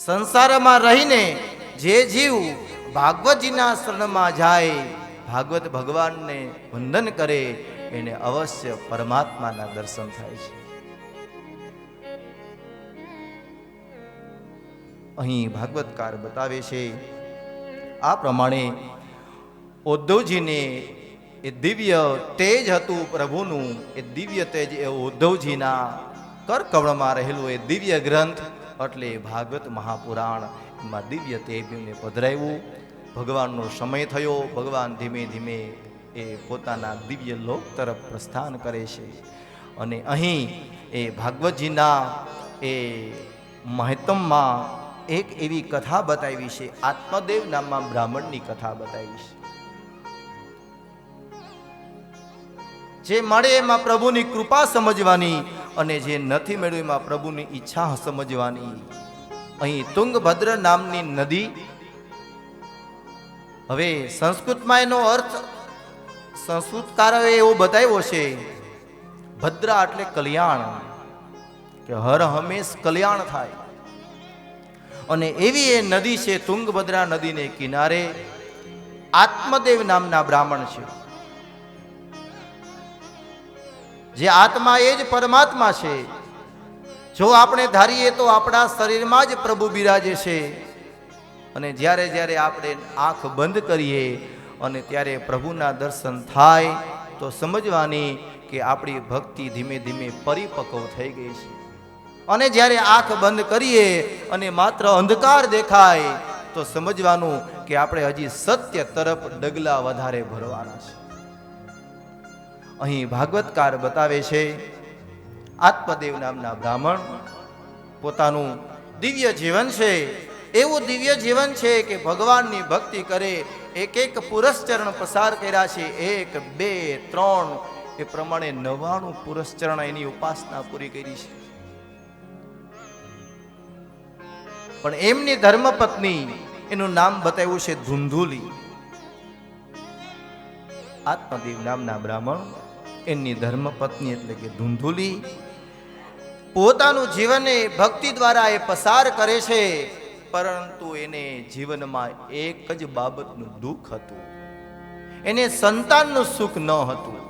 સંસારમાં રહીને જે જીવ ભાગવતજીના શરણમાં જાય, ભાગવત ભગવાનને વંદન કરે, એને અવશ્ય પરમાત્માના દર્શન થાય છે. અહીં ભાગવતકાર બતાવે છે આ પ્રમાણે ઉદ્ધવજીને એ દિવ્ય તેજ હતું પ્રભુનું, એ દિવ્ય તેજ એ ઉદ્ધવજીના કરકવળમાં રહેલું એ દિવ્ય ગ્રંથ એટલે ભાગવત મહાપુરાણ, એમાં દિવ્ય તેજને પધરાવ્યું. ભગવાનનો સમય થયો, ભગવાન ધીમે ધીમે એ પોતાના દિવ્ય લોક તરફ પ્રસ્થાન કરે છે. અને અહીં એ ભાગવતજીના એ મહત્તમમાં એક એવી કથા બતાવી છે, આત્મદેવ નામના બ્રાહ્મણની કથા બતાવી છે. જે મળે એમાં પ્રભુની કૃપા સમજવાની, અને જે નથી મળ્યું એમાં પ્રભુની ઈચ્છા સમજવાની. અહીં તુંગભદ્ર નામની નદી, હવે સંસ્કૃતમાં એનો અર્થ સંસ્કૃતકારોએ એવો બતાવ્યો છે, ભદ્રા એટલે કલ્યાણ, કે હર હંમેશ કલ્યાણ થાય. અને એવી એ નદી છે, તુંગભદ્રા નદીને કિનારે આત્મદેવ નામના બ્રાહ્મણ છે. જે આત્મા એ જ પરમાત્મા છે. જો આપણે ધારીએ તો આપણા શરીરમાં જ પ્રભુ બિરાજે છે. અને જ્યારે જ્યારે આપણે આંખ બંધ કરીએ અને ત્યારે પ્રભુના દર્શન થાય તો સમજવાની કે આપણી ભક્તિ ધીમે ધીમે પરિપક્વ થઈ ગઈ છે. અને જ્યારે આંખ બંધ કરીએ અને માત્ર અંધકાર દેખાય તો સમજવાનું કે આપણે હજી સત્ય તરફ ડગલા વધારે ભરવાના છે. અહીં ભાગવતકાર બતાવે છે, આત્મદેવ નામના બ્રાહ્મણ પોતાનું દિવ્ય જીવન છે, એવું દિવ્ય જીવન છે કે ભગવાનની ભક્તિ કરે, એક એક પુરસ્ચરણ પસાર કર્યા છે, 1 2 3 એ પ્રમાણે 99 પુરસ્ચરણ એની ઉપાસના પૂરી કરી છે. પણ એમની ધર્મપત્ની, એનું નામ બતાવ્યું છે ધુંધુલી. આત્મદેવ નામના બ્રાહ્મણ, એની ધર્મપત્ની એટલે કે ધુંધુલી પોતાનું જીવન ભક્તિ દ્વારા એ પસાર કરે છે. પરંતુ એને જીવનમાં એક જ બાબતનું દુઃખ હતું, એને સંતાનનું સુખ ન હતું.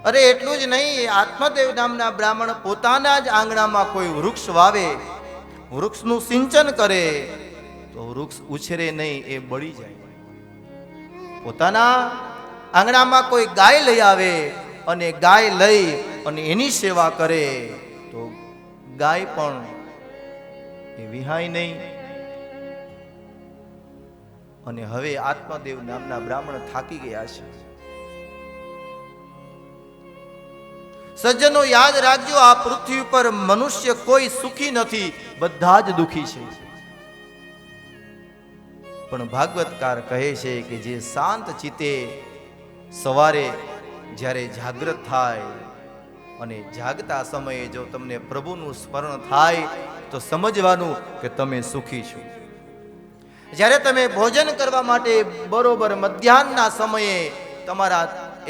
અરે એટલું જ નહીં, આત્મદેવ નામના બ્રાહ્મણ પોતાના જ આંગણામાં કોઈ વૃક્ષ વાવે, વૃક્ષનું સિંચન કરે તો વૃક્ષ ઉછરે નહીં, એ બળી જાય. પોતાના આંગણામાં કોઈ ગાય લઈ આવે અને ગાય લઈ અને એની સેવા કરે તો ગાય પણ એ વિહાય નહીં. અને હવે આત્મદેવ નામના બ્રાહ્મણ થાકી ગયા છે. સજ્જનો યાદ રાખજો, આ પૃથ્વી ઉપર મનુષ્ય કોઈ સુખી નથી, બધા જ દુખી છે. પણ ભાગવતકાર કહે છે કે જે શાંત ચિત્તે સવારે જ્યારે જાગૃત થાય અને જાગતા સમયે જો તમને પ્રભુનું સ્મરણ થાય તો સમજવાનું કે તમે સુખી છો. જ્યારે તમે ભોજન કરવા માટે બરોબર મધ્યાહનના સમયે તમારા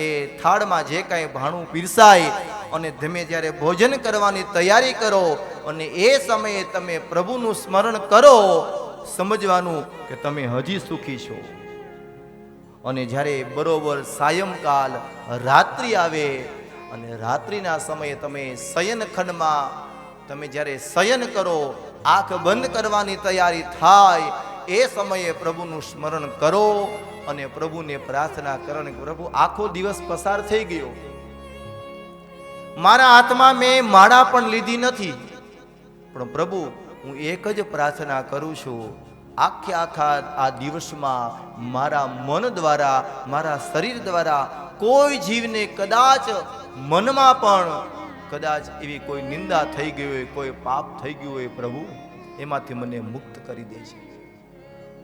એ થાળમાં જે કાંઈ ભાણું પીરસાય અને તમે જ્યારે ભોજન કરવાની તૈયારી કરો અને એ સમયે તમે પ્રભુનું સ્મરણ કરો, સમજવાનું કે તમે હજી સુખી છો. અને જ્યારે બરોબર સાયંકાલ રાત્રિ આવે અને રાત્રિના સમયે તમે શયનખંડમાં તમે જ્યારે શયન કરો, આંખ બંધ કરવાની તૈયારી થાય, એ સમયે પ્રભુનું સ્મરણ કરો અને પ્રભુને પ્રાર્થના કરો કે પ્રભુ આખો દિવસ પસાર થઈ ગયો, મારા હાથમાં મેં માળા પણ લીધી નથી, પણ પ્રભુ હું એક જ પ્રાર્થના કરું છું, આખા આ દિવસમાં મારા મન દ્વારા, મારા શરીર દ્વારા કોઈ જીવને કદાચ મનમાં પણ કદાચ એવી કોઈ નિંદા થઈ ગઈ હોય, કોઈ પાપ થઈ ગયું હોય, પ્રભુ એમાંથી મને મુક્ત કરી દે છે.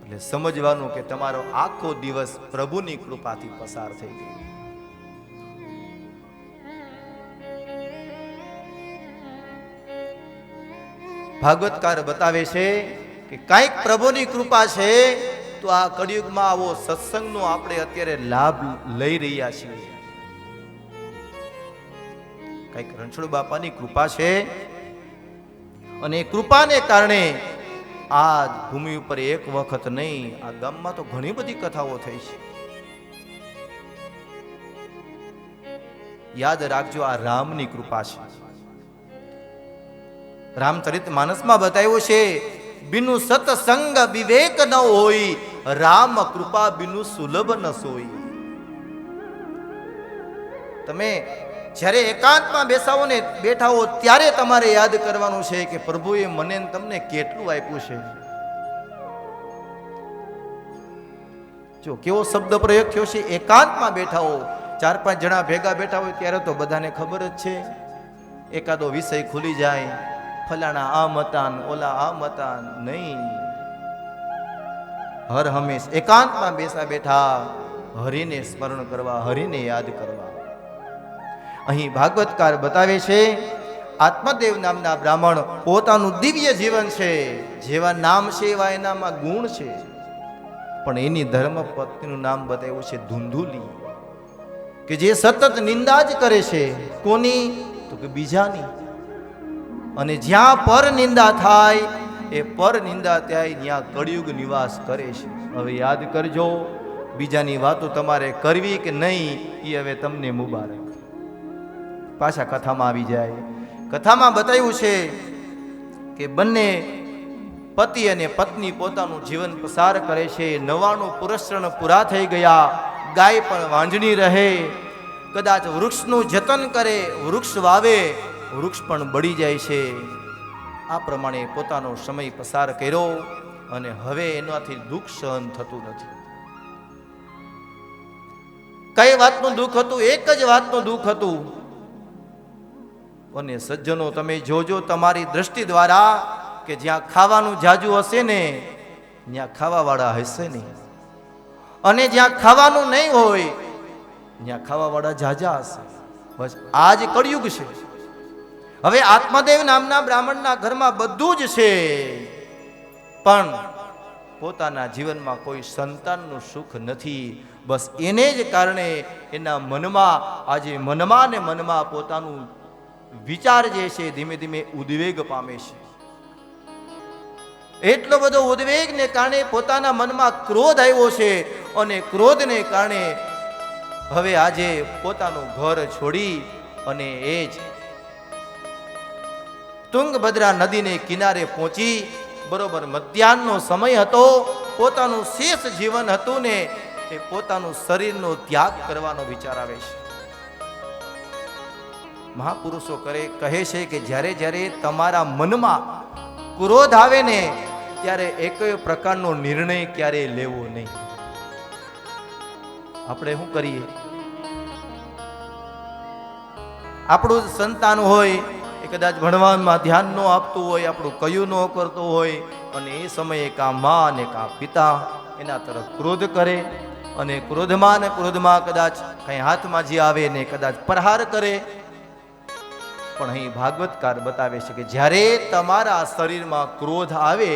એટલે સમજવાનું કે તમારો આખો દિવસ પ્રભુની કૃપાથી પસાર થઈ ગયો. ભાગવતકાર બતાવે છે કે કંઈક પ્રભુની કૃપા છે તો આ કળિયુગમાં આવો સત્સંગનો આપણે અત્યારે લાભ લઈ રહ્યા છીએ. કંઈક રણછોડ બાપાની કૃપા છે અને એ કૃપાને કારણે આ ભૂમિ ઉપર એક વખત નહીં, આ ગામમાં તો ઘણી બધી કથાઓ થઈ છે. યાદ રાખજો, આ રામની કૃપા છે. રામચરિત માનસમાં બતાવ્યું છે, બિનુ સત્સંગ વિવેક ન હોય, રામ કૃપા બિનુ સુલભ ન સોઈ. તમે જ્યારે એકાંતમાં બેસાવો ને બેઠા હો ત્યારે તમારે યાદ કરવાનું છે કે પ્રભુએ મને તમને કેટલું આપ્યું છે. જો કેવો શબ્દ પ્રયોગ થયો છે, એકાંતમાં બેઠા હો. 4-5 જણા ભેગા બેઠા હોય ત્યારે તો બધાને ખબર જ છે, એકાદો વિષય ખુલી જાય, ફલાણા આ મતાન, ઓલા આ મતાન. નહીં, હર હંમેશ એકાંતમાં બેઠા હરિને સ્મરણ કરવા, હરિને યાદ કરવા. અહીં ભાગવતકાર બતાવે છે, આત્મદેવ નામના બ્રાહ્મણ પોતાનું દિવ્ય જીવન છે, જેવા નામ છે એવા એનામાં ગુણ છે, પણ એની ધર્મ પત્નીનું નામ બતાવ્યું છે ધુંધુલી, કે જે સતત નિંદા જ કરે છે. કોની? તો કે બીજાની. અને જ્યાં પર નિંદા થાય, એ પર નિંદા થાય ત્યાં કળિયુગ નિવાસ કરે છે. હવે યાદ કરજો, બીજાની વાતો તમારે કરવી કે નહીં એ હવે તમને મુબારક. પાછા કથામાં આવી જાય. કથામાં બતાવ્યું છે કે બંને પતિ અને પત્ની પોતાનું જીવન પસાર કરે છે. 99 પુરસ્રણ પૂરા થઈ ગયા, ગાય પણ વાંજણી રહે. કદાચ વૃક્ષનું જતન કરે, વૃક્ષ વાવે, વૃક્ષ પણ બળી જાય છે. આ પ્રમાણે પોતાનો સમય પસાર કર્યો અને હવે એનાથી દુઃખ સહન થતું નથી. કઈ વાતનું દુઃખ હતું? એક જ વાતનું દુઃખ હતું. અને સજ્જનો, તમે જોજો તમારી દ્રષ્ટિ દ્વારા કે જ્યાં ખાવાનું જાજુ હશે ને ત્યાં ખાવાવાળા હશે નહીં, અને જ્યાં ખાવાનું નહીં હોય ત્યાં ખાવાવાળા જાજા હશે. બસ આ જ કળિયુગ છે. હવે આત્મદેવ નામના બ્રાહ્મણના ઘરમાં બધું જ છે, પણ પોતાના જીવનમાં કોઈ સંતાનનું સુખ નથી. બસ એને જ કારણે એના મનમાં આજે મનમાં ને મનમાં પોતાનું વિચાર જે છે ધીમે ધીમે ઉદ્વેગ પામે છે. એટલો બધો ઉદ્વેગને કારણે પોતાના મનમાં ક્રોધ આવ્યો છે, અને ક્રોધને કારણે હવે આજે પોતાનું ઘર છોડી અને એ જ તુંગભદ્રા નદીને કિનારે પહોંચી, બરોબર મધ્યાહનનો સમય હતો, પોતાનું શેષ જીવન હતું ને એ પોતાનું શરીરનો ત્યાગ કરવાનો વિચાર આવે છે. મહાપુરુષો કહે છે કે જ્યારે જ્યારે તમારા મનમાં ક્રોધ આવે ને ત્યારે એક પ્રકારનો નિર્ણય ક્યારેય લેવો નહીં. આપણે શું કરીએ? આપણું સંતાન હોય એ કદાચ ભણવામાં ધ્યાન ન આપતું હોય, આપણું કયું ન કરતું હોય, અને એ સમયે કાં મા અને કાં પિતા એના તરફ ક્રોધ કરે, અને ક્રોધમાં ને ક્રોધમાં કદાચ કંઈ હાથમાં જે આવે ને કદાચ પ્રહાર કરે. પણ અહીં ભાગવતકાર બતાવે છે કે જ્યારે તમારા શરીરમાં ક્રોધ આવે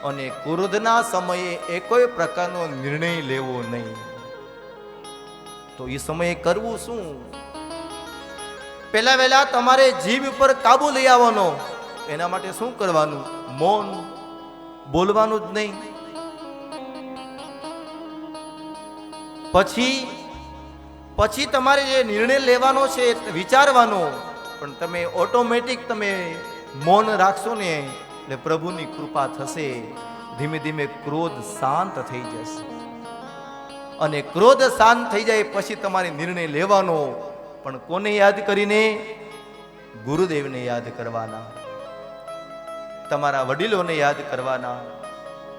અને ક્રોધના સમયે એ કોઈ પ્રકારનો નિર્ણય લેવો નહીં, તો એ સમયે કરવું શું? પહેલા વહેલા તમારે જીભ ઉપર કાબુ લઈ આવવાનો. એના માટે શું કરવાનું? મૌન, બોલવાનું જ નહીં. પછી તમારે જે નિર્ણય લેવાનો છે વિચારવાનો, પણ તમે ઓટોમેટિક તમે મૌન રાખશો ને એટલે પ્રભુની કૃપા થશે. ધીમે ધીમે ક્રોધ શાંત થઈ જશે, અને ક્રોધ શાંત થઈ જાય પછી તમારે નિર્ણય લેવાનો. પણ કોને યાદ કરીને? ગુરુદેવને યાદ કરવાના, તમારા વડીલોને યાદ કરવાના,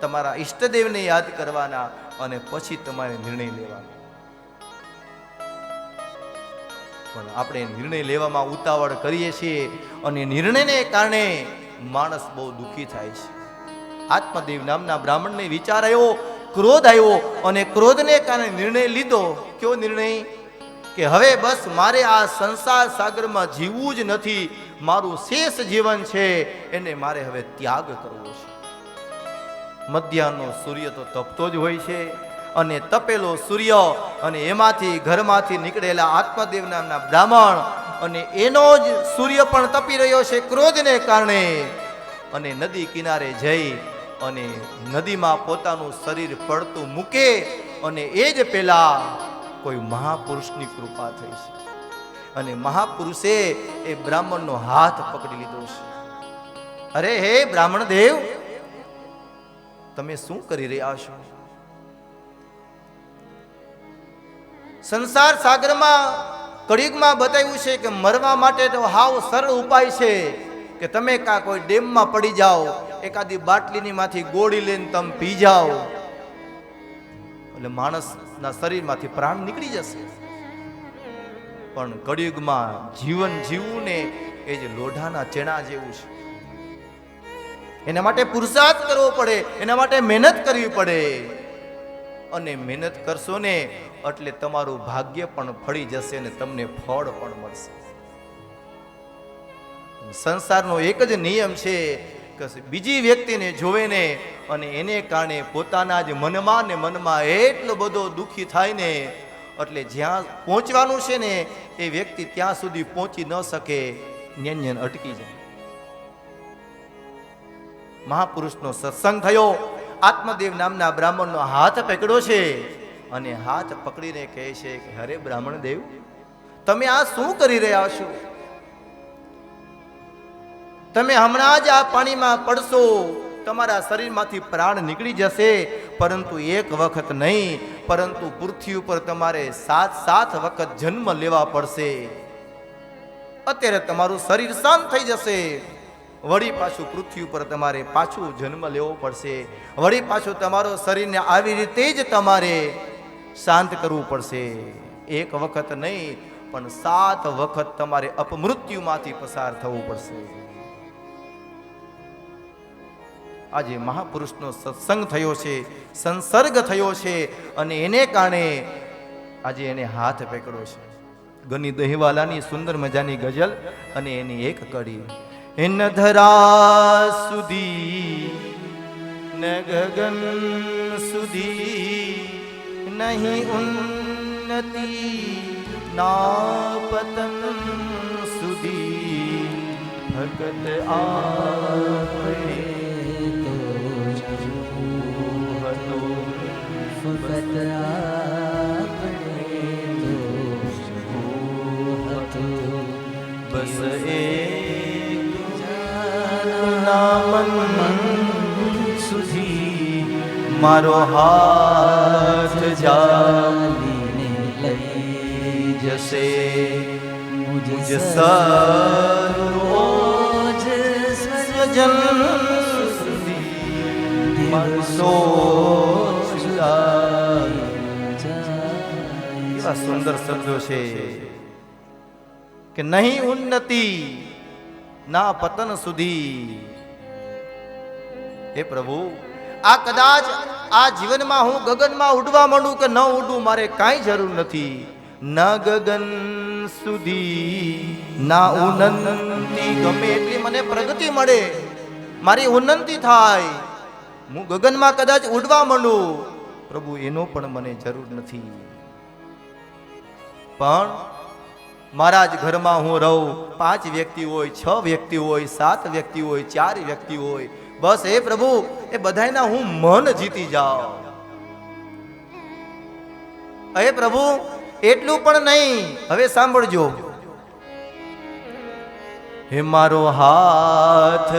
તમારા ઈષ્ટદેવને યાદ કરવાના, અને પછી તમારે નિર્ણય લેવાનો. પણ આપણે નિર્ણય લેવામાં ઉતાવળ કરીએ છીએ, અને નિર્ણયને કારણે માણસ બહુ દુઃખી થાય છે. આત્મદેવ નામના બ્રાહ્મણને વિચાર આવ્યો, ક્રોધ આવ્યો, અને ક્રોધને કારણે નિર્ણય લીધો. કયો નિર્ણય? કે હવે બસ મારે આ સંસાર સાગરમાં જીવવું જ નથી, મારું શેષ જીવન છે એને મારે હવે ત્યાગ કરવો છે. મધ્યાહનનો સૂર્ય તો તપતો જ હોય છે, અને તપેલો સૂર્ય અને એમાંથી ઘરમાંથી નીકળેલા આત્મદેવ નામના બ્રાહ્મણ, અને એનો જ સૂર્ય પણ તપી રહ્યો છે ક્રોધને કારણે. અને નદી કિનારે જઈ અને નદીમાં પોતાનું શરીર પડતું મૂકે અને એ જ પેલા કોઈ મહાપુરુષની કૃપા થઈ છે અને મહાપુરુષે એ બ્રાહ્મણનો હાથ પકડી લીધો છે. અરે હે બ્રાહ્મણ દેવ, તમે શું કરી રહ્યા છો? સંસાર સાગરમાં કળિયુગમાં બતાવ્યું છે કે મરવા માટે તો હાવ સરળ ઉપાય છે કે તમે કા કોઈ ડેમમાં પડી જાઓ, એકાદી બાટલીની માંથી ગોળી લઈને તમે પી જાઓ એટલે માણસના શરીરમાંથી પ્રાણ નીકળી જશે. પણ કળિયુગમાં જીવન જીવવું ને એ જ લોઢાના ચેણા જેવું છે. એના માટે પુરુષાર્થ કરવો પડે, એના માટે મહેનત કરવી પડે અને મહેનત કરશો ને એટલે તમારું ભાગ્ય પણ ફળી જશે અને તમને ફળ પણ મળશે. સંસારનો એક જ નિયમ છે કે બીજી વ્યક્તિને જોવે ને અને એને કારણે પોતાના જ મનમાં ને મનમાં એટલો બધો દુઃખી થાય ને એટલે જ્યાં પહોંચવાનું છે ને એ વ્યક્તિ ત્યાં સુધી પહોંચી ન શકે, ન્યન અટકી જાય. મહાપુરુષનો સત્સંગ થયો, આત્મદેવ નામના બ્રાહ્મણનો હાથ પકડ્યો છે અને હાથ પકડીને કહે છે કે અરે બ્રાહ્મણ દેવ, તમે આ શું કરી રહ્યા છો? તમે હમણાં જ આ પાણીમાં પડશો, તમારા શરીરમાંથી પ્રાણ નીકળી જશે, પરંતુ એક વખત નહીં, પરંતુ પૃથ્વી ઉપર તમારે 7 વખત જન્મ લેવા પડશે. અત્યારે તમારું શરીર શાંત થઈ જશે, વળી પાછું પૃથ્વી ઉપર તમારે પાછું જન્મ લેવો પડશે, વળી પાછું તમારો શરીરને આવી રીતે જ તમારે શાંત કરવું પડશે. એક વખત નહીં પણ 7 વખત તમારે અપમૃત્યુમાંથી પસાર થવું પડશે. આજે મહાપુરુષનો સત્સંગ થયો છે, સંસર્ગ થયો છે અને એને કારણે આજે એને હાથ પકડ્યો છે. ગની દહીવાલાની સુંદર મજાની ગઝલ અને એની એક કડી. ન ધરા સુધી ન ગગન સુધી નહીં ઉન્નતિ ના પતન સુધી ભગત આપણે ફગત આપણે તો બસ એક નામન સુધી મારો હાથ જાલીને લઈ જશે. મુજ સરોજ સ્વજન સુધી મારું સોચ કેવા સુંદર શબ્દો છે કે નહીં ઉન્નતિ ના પતન સુધી. હે પ્રભુ, આ કદાચ આ જીવનમાં હું ગગનમાં ઉડવા માંડું કે ન ઉડું મારે કાંઈ જરૂર નથી. ન ગગન સુધી ના ઉન્નતિ, ગમે એટલી મને પ્રગતિ મળે, મારી ઉન્નતિ થાય, હું ગગનમાં કદાચ ઉડવા માંડું, પ્રભુ એનો પણ મને જરૂર નથી. પણ મારા જ ઘરમાં હું રહું, 5 વ્યક્તિ હોય, 6 વ્યક્તિ હોય, 7 વ્યક્તિ હોય, 4 વ્યક્તિ હોય, બસ હે પ્રભુ એ બધાયના હું મન જીતી જાઉં. હે પ્રભુ એટલું પણ નહીં, હવે સાંભળજો. હે મારો હાથ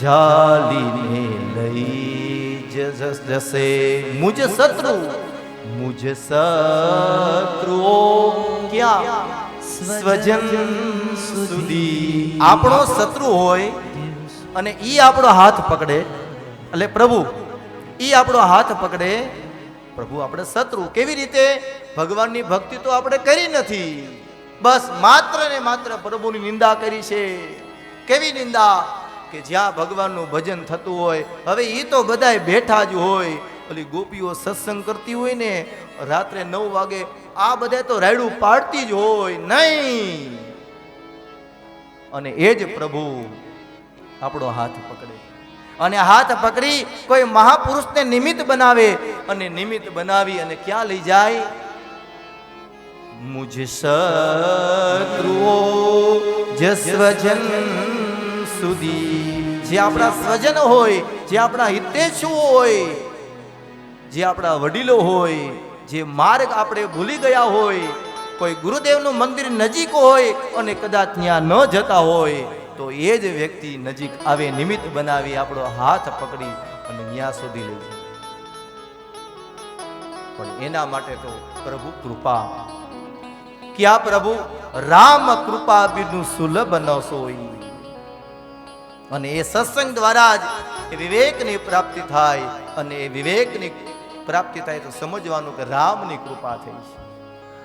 જાલીને લઈ જશે મુજ શત્રુઓ ક્યાં? સ્વજન સુધી. આપણો શત્રુ હોય અને ઈ આપણો હાથ પકડે, એટલે પ્રભુ ઈ આપણો હાથ પકડે, પ્રભુ આપણે શત્રુ. કેવી રીતે? ભગવાનની ભક્તિ તો આપણે કરી નથી, બસ માત્ર ને માત્ર પ્રભુની નિંદા કરી છે. કેવી નિંદા? કે જ્યાં ભગવાનનું ભજન થતું હોય, હવે એ તો બધાય બેઠા જ હોય, ઓલી ગોપીઓ સત્સંગ કરતી હોય ને રાત્રે 9 વાગે, આ બધા તો રાયડું પાડતી જ હોય નહીં, અને એ જ પ્રભુ આપણો હાથ પકડે અને હાથ પકડી કોઈ મહાપુરુષને નિમિત્ત બનાવે અને નિમિત્ત બનાવી અને ક્યાં લઈ જાય? મુજ શત્રુઓ જસ્વજન સુધી. જે આપણા સ્વજન હોય, જે આપણા હિતેચ્છુઓ હોય, જે આપણા વડીલો હોય, જે માર્ગ આપણે ભૂલી ગયા હોય, કોઈ ગુરુદેવનું મંદિર નજીક હોય અને કદાચ ત્યાં ન જતા હોય તો એ જ વ્યક્તિ નજીક આવે, નિમિત્ત બનાવી આપણો હાથ પકડી અને ત્યાં સુધી લઈ જાય. પણ એના માટે તો પ્રભુ કૃપા, ક્યાં પ્રભુ રામ કૃપા બિનુ સુલભ ન સોઈ. અને એ સત્સંગ દ્વારા જ વિવેકની પ્રાપ્તિ થાય, અને એ વિવેકની પ્રાપ્તિ થાય તો સમજવાનું કે રામની કૃપા થઈ છે.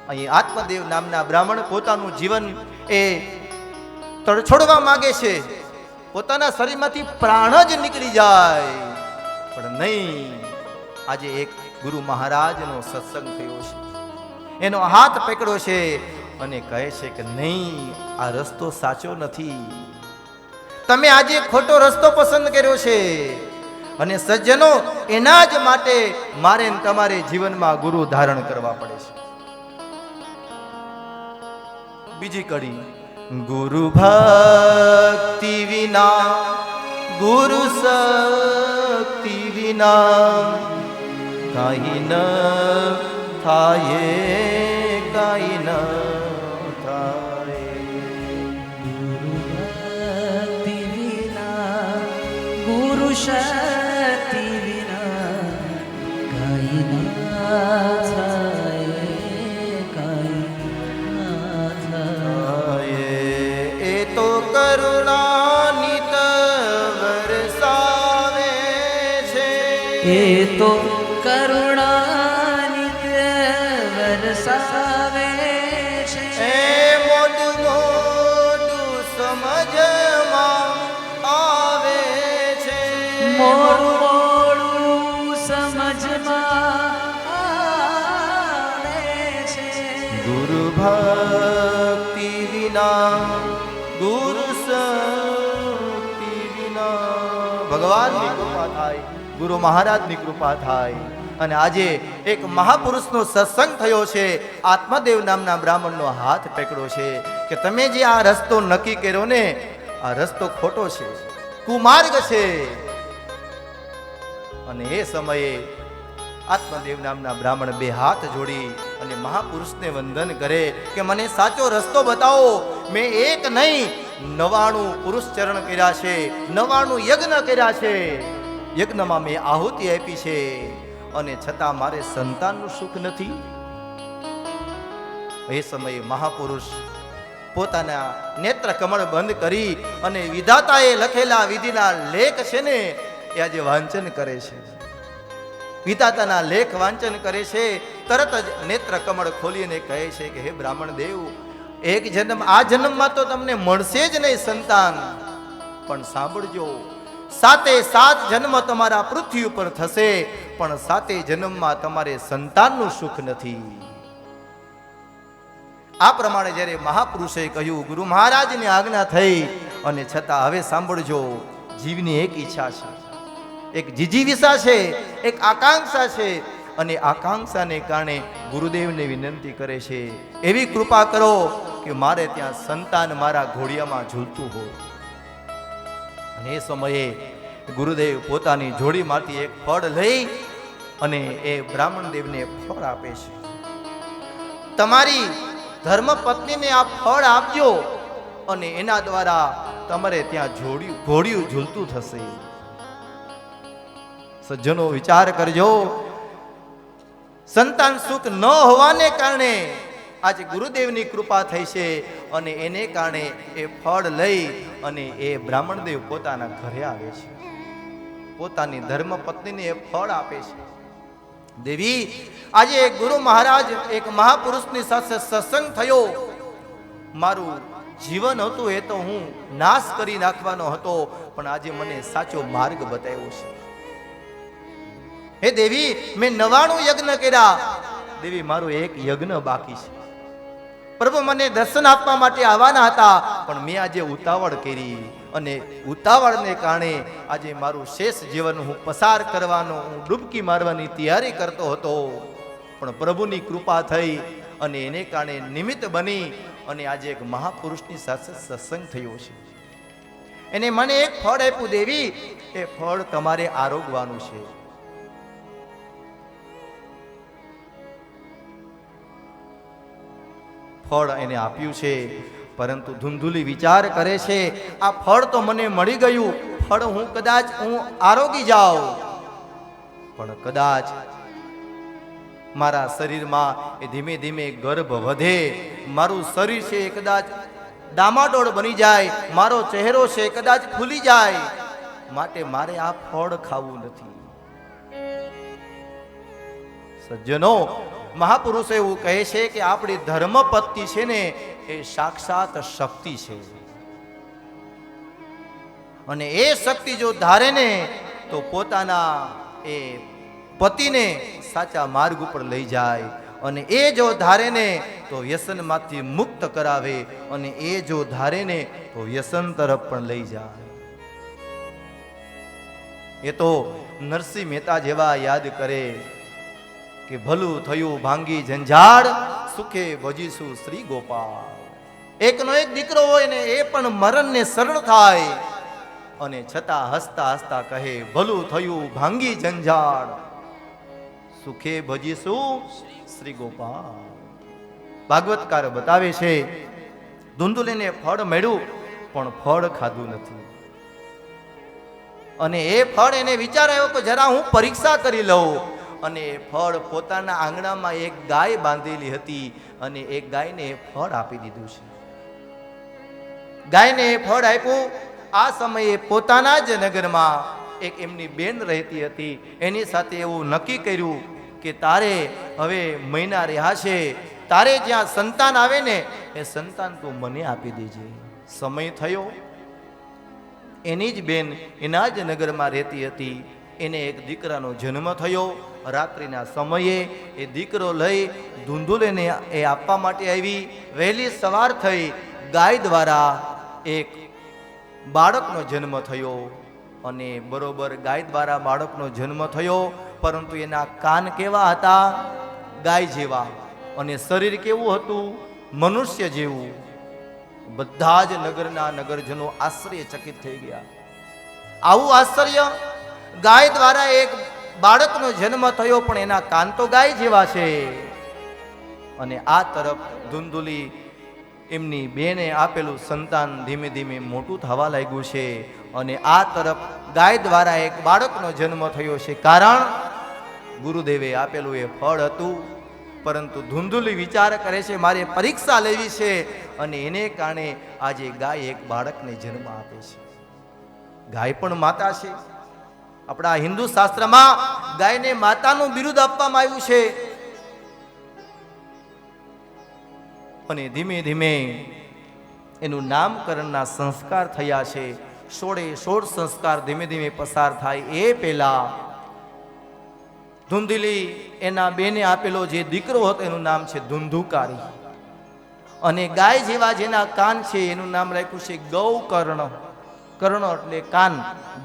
અહીં આત્મદેવ નામના બ્રાહ્મણ પોતાનું જીવન એ તડછોડવા માંગે છે, પોતાના શરીરમાંથી પ્રાણ જ નીકળી જાય, પણ નહીં. આજે એક ગુરુ મહારાજનો સત્સંગ થયો છે, એનો હાથ પકડ્યો છે અને કહે છે કે નહીં, આ રસ્તો સાચો નથી, તમે આજે ખોટો રસ્તો પસંદ કર્યો છે. અને સજ્જનો, એના જ માટે મારે તમારે જીવનમાં ગુરુ ધારણ કરવા પડે છે. બીજી કડી, ગુરુ ભક્તિ વિના, ગુરુ શક્તિ વિના કાઈ ન થાય, કાઈ ન થાય. ગુરુ ભક્તિ વિના, ગુરુ શક્તિ વિના કાઈ ના થાય, કાઈ ના થાય. એ તો કરુણા નિત વરસાવે છે, એ તો કરુણા નિત વરસાવે છે. એ મોટું મોટું સમજમાં આવે છે, મોડું મોડું સમજમાં આવે છે. ગુરુ ભક્તિ વિના, ગુરુ શક્તિ વિના ભગવાનની કૃપા થાય, ગુરુ મહારાજની કૃપા થાય. અને આજે એક મહાપુરુષનો સત્સંગ થયો છે, આત્મદેવ નામના બ્રાહ્મણનો હાથ પકડ્યો છે કે તમે જે આ રસ્તો નક્કી કર્યો ને, આ રસ્તો ખોટો છે, કુમાર્ગ છે. અને એ સમયે આત્મદેવ નામના બ્રાહ્મણ બે હાથ જોડી અને મહાપુરુષને વંદન કરે કે મને સાચો રસ્તો બતાવો. મેં એક નહીં 99 પુરુષ ચરણ કર્યા છે, 99 યજ્ઞ કર્યા છે, યજ્ઞમાં મેં આહુતિ આપી છે, અને છતાં મારે સંતાનનું સુખ નથી. એ સમયે મહાપુરુષ પોતાના નેત્ર કમળ બંધ કરી અને વિધાતાએ લખેલા વિધિના લેખ છે ને એ આજે વાંચન કરે છે. વિધાતાના લેખ વાંચન કરે છે, તરત જ નેત્ર કમળ ખોલીને કહે છે કે હે બ્રાહ્મણ દેવ, એક જન્મ, આ જન્મમાં તો તમને મળશે જ નહીં સંતાન, પણ સાંભળજો, 7 જન્મ તમારા પૃથ્વી ઉપર થશે, પણ 7 જન્મમાં તમારે સંતાનનું સુખ નથી. આ પ્રમાણે જ્યારે મહાપુરુષે કહ્યું, ગુરુ મહારાજની આજ્ઞા થઈ, અને છતાં હવે સાંભળજો, જીવની એક ઈચ્છા છે, એક જીજીવિષા છે, એક આકાંક્ષા છે, અને આકાંક્ષાને કારણે ગુરુદેવને વિનંતી કરે છે, એવી કૃપા કરો કે મારે ત્યાં સંતાન મારા ઘોડિયામાં ઝૂલતું હોય. અને એ સમયે ગુરુદેવ પોતાની જોડીમાંથી એક ફળ લઈ અને એ બ્રાહ્મણ દેવને ફળ આપે છે. તમારી ધર્મપત્નીને આ ફળ આપજો અને એના દ્વારા તમારે ત્યાં ઘોડિયું ઝૂલતું થશે. સજ્જનો, વિચાર કરજો, સંતાન સુખ ન હોવાને કારણે આજે ગુરુદેવની કૃપા થઈ છે, અને એને કારણે એ ફળ લઈ અને એ બ્રાહ્મણદેવ પોતાના ઘરે આવે છે, પોતાની ધર્મપત્નીને એ ફળ આપે છે. દેવી, આજે એક ગુરુ મહારાજ, એક મહાપુરુષની સાથે સત્સંગ થયો, મારું જીવન હતું એ તો હું નાશ કરી નાખવાનો હતો, પણ આજે મને સાચો માર્ગ બતાવ્યો છે. હે દેવી, મેં 99 યજ્ઞ કર્યા, દેવી મારું એક યજ્ઞ બાકી છે. પ્રભુ મને દર્શન આપવા માટે આવવાના હતા, પણ મેં આજે ઉતાવળ કરી, અને ઉતાવળને કારણે આજે મારું શેષ જીવન હું પસાર કરવાનો, હું ડૂબકી મારવાની તૈયારી કરતો હતો, પણ પ્રભુની કૃપા થઈ અને એને કારણે નિમિત્ત બની અને આજે એક મહાપુરુષની સાથે સત્સંગ થયો છે. એને મને એક ફળ આપ્યું દેવી, એ ફળ તમારે આરોગવાનું છે. ફળ એને આપ્યું છે, પરંતુ ધૂંધુલી વિચાર કરે છે, આ ફળ તો મને મળી ગયું, ફળ હું કદાચ આરોગી જાઉં, પણ કદાચ મારા શરીરમાં એ ધીમે ધીમે ગર્ભ વધે, મારું શરીર છે એ કદાચ ડામાડોળ બની જાય, મારો ચહેરો છે કદાચ ફૂલી જાય, માટે મારે આ ફળ ખાવું નથી. સજ્જનો, મહાપુરુષો એવું કહે છે કે આપણી ધર્મપત્ની છે ને એ સાક્ષાત શક્તિ છે, અને એ શક્તિ જો ધારે ને તો પોતાના એ પતિને સાચા માર્ગ ઉપર લઈ જાય, અને એ જો ધારે ને તો વ્યસનમાંથી મુક્ત કરાવે, અને એ જો ધારે ને તો વ્યસન તરફ પણ લઈ જાય. એ તો નરસિંહ મહેતા જેવા યાદ કરે કે ભલું થયું ભાંગી ઝંઝાળ, સુખે ભજીશું શ્રી ગોપાલ. એકનો એક દીકરો હોય ને એ પણ મરણને શરણ થાય, અને છતાં હસતા હસતા કહે ભલું થયું ભાંગી ઝંઝાળ, સુખે ભજીશું શ્રી ગોપાલ. ભાગવતકાર બતાવે છે ધુંધુલીને ફળ મળ્યું, પણ ફળ ખાધું નથી, અને એ ફળ એને વિચાર આવ્યો કે જરા હું પરીક્ષા કરી લઉં, અને એ ફળ પોતાના આંગણામાં એક ગાય બાંધેલી હતી, અને એક ગાયને એ ફળ આપી દીધું છે. ગાયને એ ફળ આપ્યું. આ સમયે પોતાના જ નગરમાં એક એમની બેન રહેતી હતી, એની સાથે એવું નક્કી કર્યું કે તારે હવે મહિના રહ્યા છે, તારે જ્યાં સંતાન આવે ને એ સંતાન તું મને આપી દેજે. સમય થયો, એની જ બેન એના જ નગરમાં રહેતી હતી, એને એક દીકરાનો જન્મ થયો. રાત્રિના સમયે એ દીકરો લઈ ધુંધુલીને એ આપવા માટે આવી. વહેલી સવાર થઈ, ગાય દ્વારા એક બાળકનો જન્મ થયો, અને બરોબર ગાય દ્વારા બાળકનો જન્મ થયો, પરંતુ એના કાન કેવા હતા? ગાય જેવા, અને શરીર કેવું હતું? મનુષ્ય જેવું. બધા જ નગરના નગરજનો આશ્ચર્યચકિત થઈ ગયા. આવું આશ્ચર્ય! ગાય દ્વારા એક બાળકનો જન્મ થયો, પણ એના કાન તો ગાય જેવા છે. અને આ તરફ ધુંધુલી એમની બેને આપેલું સંતાન ધીમે ધીમે મોટું થવા લાગ્યું છે, અને આ તરફ ગાય દ્વારા એક બાળકનો જન્મ થયો છે. કારણ ગુરુદેવે આપેલું એ ફળ હતું, પરંતુ ધુંધુલી વિચાર કરે છે મારે પરીક્ષા લેવી છે, અને એને કારણે આજે ગાય એક બાળકને જન્મ આપે છે. ગાય પણ માતા છે. આપણા હિન્દુ શાસ્ત્રમાં ગાયને માતાનું બિરુદ આપવામાં આવ્યું છે. અને ધીમે ધીમે એનું નામકરણના સંસ્કાર થયા છે. 16 સંસ્કાર ધીમે ધીમે પસાર થાય એ પહેલા ધુંધુલી એના બેને આપેલો જે દીકરો હતો એનું નામ છે ધુંધુકારી, અને ગાય જેવા જેના કાન છે એનું નામ રાખ્યું છે ગૌકર્ણ. કર્ણ એટલે કાન,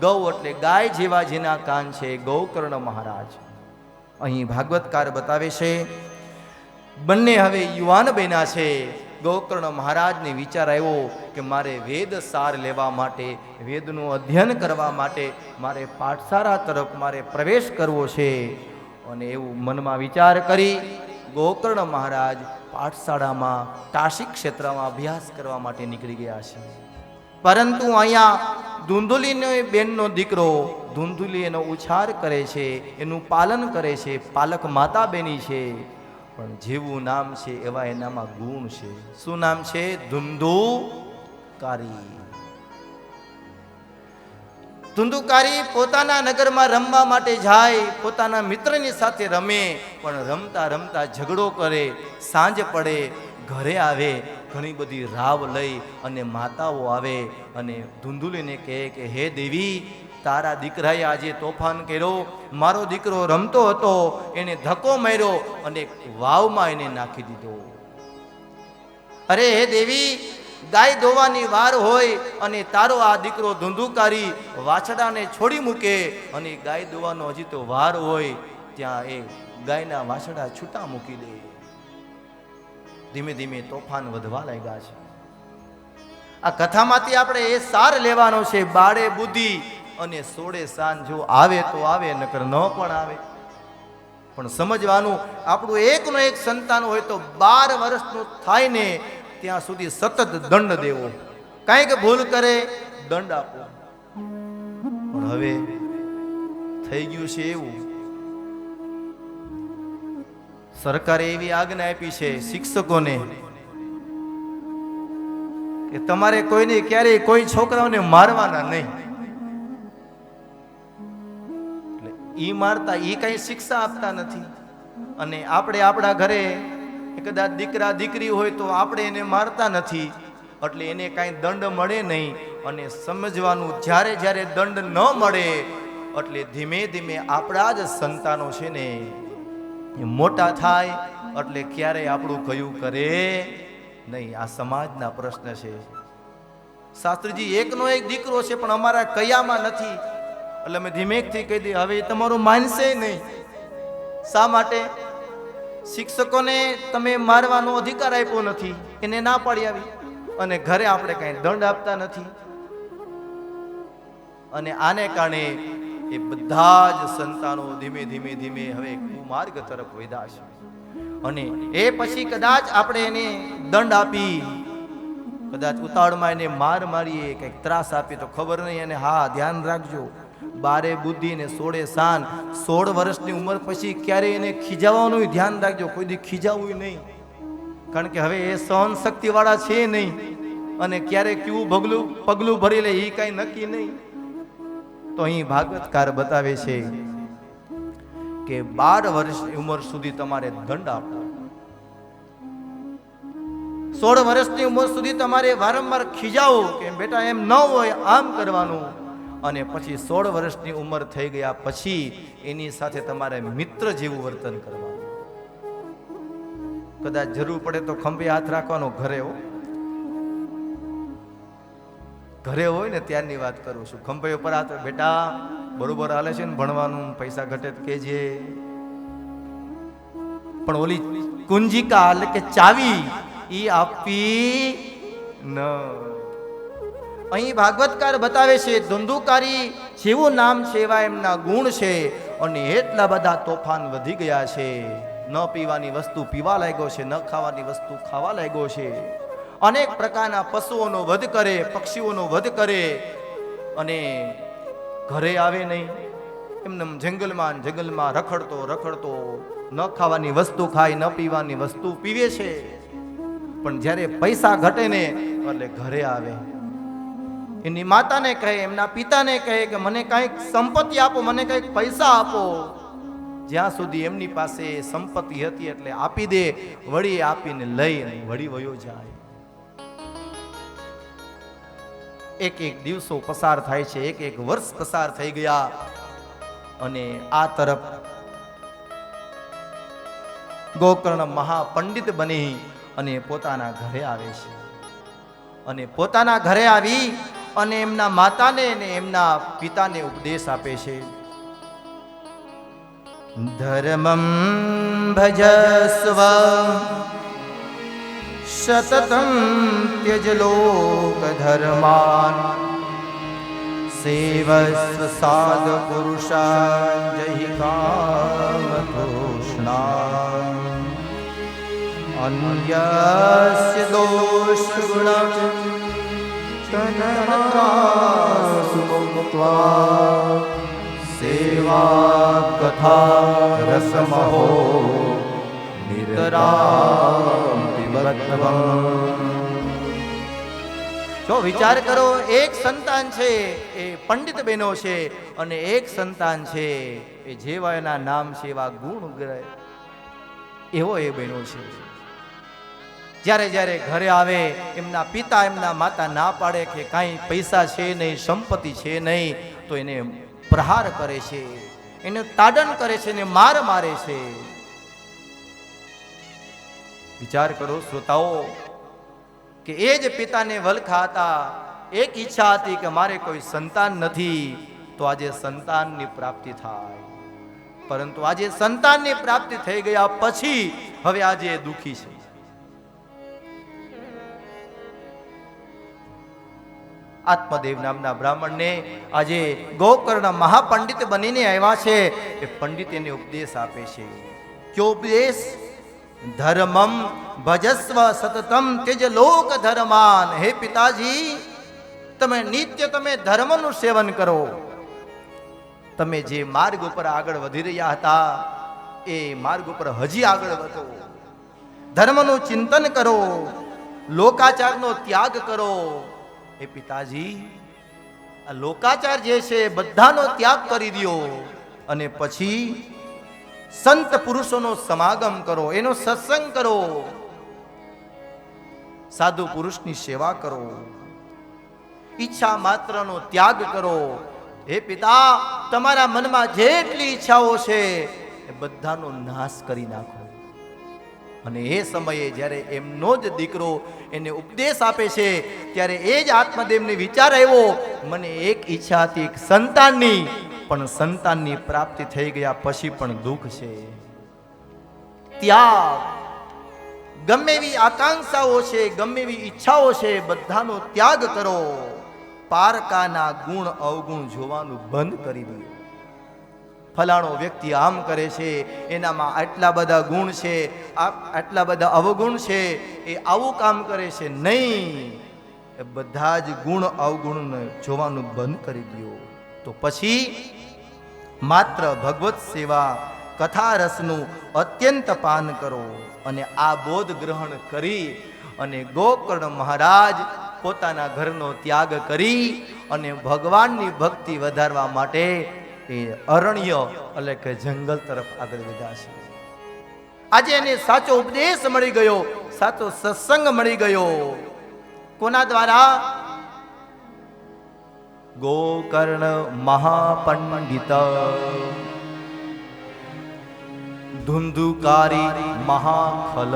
ગૌ એટલે ગાય જેવા જેના કાન છે, ગૌકર્ણ મહારાજ. અહીં ભાગવતકાર બતાવે છે બંને હવે યુવાન બન્યા છે. ગૌકર્ણ મહારાજને વિચાર આવ્યો કે મારે વેદ સાર લેવા માટે, વેદનું અધ્યયન કરવા માટે મારે પાઠશાળા તરફ મારે પ્રવેશ કરવો છે. અને એવું મનમાં વિચાર કરી ગૌકર્ણ મહારાજ પાઠશાળામાં કાશી ક્ષેત્રમાં અભ્યાસ કરવા માટે નીકળી ગયા છે. પરંતુ અહીંયા ધુંધુલીનો બેનનો દીકરો ધુંધુલી એનો ઉછાર કરે છે, એનું પાલન કરે છે, પાલક માતા બેની છે. પણ જેવું નામ છે એવા એનામાં ગુણ છે. શું નામ છે? ધુંધુકારી. ધુંધુકારી પોતાના નગરમાં રમવા માટે જાય, પોતાના મિત્રની સાથે રમે, પણ રમતા રમતા ઝઘડો કરે. સાંજ પડે, ઘરે આવે, ઘણી બધી રાવ લઈ અને માતાઓ આવે અને ધુંધુલીને કહે કે હે દેવી, તારા દીકરાએ આજે તોફાન કર્યો, મારો દીકરો રમતો હતો, એને ધક્કો માર્યો અને વાવમાં એને નાખી દીધો. અરે હે દેવી, ગાય દોવાની વાર હોય અને તારો આ દીકરો ધુંધુકારી વાછડાને છોડી મૂકે, અને ગાય દોવાનો હજી તો વાર હોય ત્યાં એ ગાયના વાછડા છૂટા મૂકી દે. ધીમે ધીમે તોફાન વધવા લાગ્યા છે. આ કથામાંથી આપણે એ સાર લેવાનો છે, બાળે બુદ્ધિ અને સોળે સાન, જો આવે તો આવે, નકર ન પણ આવે. પણ સમજવાનું, આપણું એકનો એક સંતાન હોય તો 12 વર્ષનું થાય ને ત્યાં સુધી સતત દંડ દેવો, કાંઈક ભૂલ કરે દંડ આપો. પણ હવે થઈ ગયું છે એવું, સરકારે એવી આજ્ઞા આપી છે શિક્ષકોને કે તમારે કોઈને ક્યારેય કોઈ છોકરાઓને મારવાના નહીં. એટલે ઈ મારતા ઈ કઈ શિક્ષા આપતા નથી. અને આપણે આપણા ઘરે કદાચ દીકરા દીકરી હોય તો આપણે એને મારતા નથી, એટલે એને કાંઈ દંડ મળે નહીં. અને સમજવાનું, જ્યારે જ્યારે દંડ ન મળે એટલે ધીમે ધીમે આપણા જ સંતાનો છે ને એ મોટા થાય એટલે ક્યારેય આપણું કયું કરે નહીં. આ સમાજના પ્રશ્ન છે. શાસ્ત્રીજી એકનો એક દીકરો છે પણ અમારા કયામાં નથી, એટલે અમે ધીમેકથી કહી દઈએ હવે તમારું માનશે નહીં. શા માટે? શિક્ષકોને તમે મારવાનો અધિકાર આપ્યો નથી, એને ના પાડી આવી, અને ઘરે આપણે કાંઈ દંડ આપતા નથી. અને આને કારણે એ બધા જ સંતાનો ધીમે ધીમે ધીમે હવે કુમાર્ગ તરફ વધ્યા છે. અને એ પછી કદાચ આપણે એને દંડ આપી, કદાચ ઉતાવળમાં એને મારીએ, કંઈક ત્રાસ આપીએ તો ખબર નહીં. અને હા, ધ્યાન રાખજો, 12 બુદ્ધિ ને 16 શાન, 16 વર્ષની ઉંમર પછી ક્યારેય એને ખીજાવવાનું ધ્યાન રાખજો, કોઈ દી ખીજાવવું નહીં. કારણ કે હવે એ સહન શક્તિ વાળા છે નહીં, અને ક્યારે કેવું પગલું ભરી લે એ કાંઈ નક્કી નહીં. તો અહીં ભાગવતકાર બતાવે છે કે 12 વર્ષની ઉંમર સુધી તમારે દંડ આપવો, 16 વર્ષની ઉંમર સુધી તમારે વારંવાર ખીજાવો કે બેટા એમ ન હોય, આમ કરવાનું. અને પછી 16 વર્ષની ઉંમર થઈ ગયા પછી એની સાથે તમારે મિત્ર જેવું વર્તન કરવાનું. કદાચ જરૂર પડે તો ખંભે હાથ રાખવાનો. ઘરે હોય ને ત્યારની વાત કરું છું. ખંભે ઉપર હાથ, બેટા બરોબર હાલે છે ને ભણવાનું, પૈસા ઘટે તો કેજે. પણ ઓલી કુંજિકા એટલે કે ચાવી ઈ આપી ન. અહીં ભાગવતકાર બતાવે છે ધુંધુકારી જેવું નામ છે એવા એમના ગુણ છે. અને એટલા બધા તોફાન વધી ગયા છે. ન પીવાની વસ્તુ પીવા લાગ્યો છે, ન ખાવાની વસ્તુ ખાવા લાગ્યો છે. અનેક પ્રકારના પશુઓનો વધ કરે, પક્ષીઓનો વધ કરે, અને ઘરે આવે નહીં, એમને જંગલમાં રખડતો ન ખાવાની વસ્તુ ખાય, ન પીવાની વસ્તુ પીવે છે. પણ જ્યારે પૈસા ઘટે ને એટલે ઘરે આવે, એની માતાને કહે, એમના પિતાને કહે કે મને કંઈક સંપત્તિ આપો, મને કંઈક પૈસા આપો. જ્યાં સુધી એમની પાસે સંપત્તિ હતી એટલે આપી દે, વળી આપીને લઈ વળી વયો જાય. એક દિવસો પસાર થાય છે, એક વર્ષ પસાર થઈ ગયા. અને આ તરફ ગોકર્ણ મહાપંડિત બની અને પોતાના ઘરે આવે છે. અને પોતાના ઘરે આવી અને એમના માતાને અને એમના પિતાને ઉપદેશ આપે છે. ધર્મં ભજસ્વ સતતં ત્યજ લોક ધર્માન સેવસ્વ સાધ પુરુષાન જહિ કામ તૃષ્ણા અન્યસ્ય દોષ ગુણ તનત્વા સેવા કથા રસમહો નિતરામ પિબત્વં. જો વિચાર કરો, એક સંતાન છે એ પંડિત બહેનો છે, અને એક સંતાન છે એ જેવા એના નામ છે એવા ગુણ ગ્રહ એવો એ બહેનો છે. જ્યારે જ્યારે ઘરે આવે, એમના પિતા એમના માતા ના પાડે કે કાંઈ પૈસા છે નહીં, સંપત્તિ છે નહીં, તો એને પ્રહાર કરે છે, એને તાડન કરે છે, એને મારે છે. વિચાર કરો શ્રોતાઓ કે એ જ પિતાને વલખા હતા. એક ઈચ્છા હતી કે મારે કોઈ સંતાન નથી, તો આજે સંતાનની પ્રાપ્તિ થાય. પરંતુ આજે સંતાનની પ્રાપ્તિ થઈ ગયા પછી હવે આજે દુખી છે. આત્મદેવ નામના બ્રાહ્મણને આજે ગોકર્ણ મહાપંડિત બનીને આવ્યા છે. એ પંડિત એને ઉપદેશ આપે છે. કયો ઉપદેશ? ધર્મમ ભજસ્વ સતતમ તેજ લોક ધર્માન. હે પિતાજી, તમે નિત્ય ધર્મનું સેવન કરો. તમે જે માર્ગ ઉપર આગળ વધી રહ્યા હતા એ માર્ગ ઉપર હજી આગળ વધો. ધર્મનું ચિંતન કરો, લોકાચારનો ત્યાગ કરો. એ પિતાજી, આ લોકાચાર જે છે બધાનો ત્યાગ કરી દો અને પછી સંત પુરુષોનો સમાગમ કરો, એનો સત્સંગ કરો, સાધુ પુરુષની સેવા કરો, ઈચ્છા માત્રનો ત્યાગ કરો. હે પિતા, તમારા મનમાં જેટલી ઈચ્છાઓ છે એ બધાનો નાશ કરી નાખો. અને એ સમયે જ્યારે એમનો જ દીકરો એને ઉપદેશ આપે છે ત્યારે એ જ આત્મદેવને વિચાર આવ્યો, મને એક ઈચ્છા હતી એક સંતાનની, પણ સંતાનની પ્રાપ્તિ થઈ ગયા પછી પણ દુઃખ છે. ત્યાગ, ગમે એવી આકાંક્ષાઓ છે, ગમે એવી ઈચ્છાઓ છે, બધાનો ત્યાગ કરો. પારકાના ગુણ અવગુણ જોવાનું બંધ કરી દો. ફલાણો વ્યક્તિ આમ કરે છે, એનામાં આટલા બધા ગુણ છે, આટલા બધા અવગુણ છે, એ આવું કામ કરે છે. નહીં, એ બધા જ ગુણ અવગુણને જોવાનું બંધ કરી દો. તો પછી માત્ર ભગવત સેવા કથા રસનું અત્યંત પાન કરો. અને આ બોધ ગ્રહણ કરી અને ગોકર્ણ મહારાજ પોતાના ઘરનો ત્યાગ કરી અને ભગવાનની ભક્તિ વધારવા માટે એ અરણ્ય એટલે કે જંગલ તરફ આગળ વધ્યા છે. આજે એને સાચો ઉપદેશ મળી ગયો, સાચો સત્સંગ મળી ગયો. કોના દ્વારા? ગોકર્ણ મહાપંડિત ધુંધુકારી મહાખલ.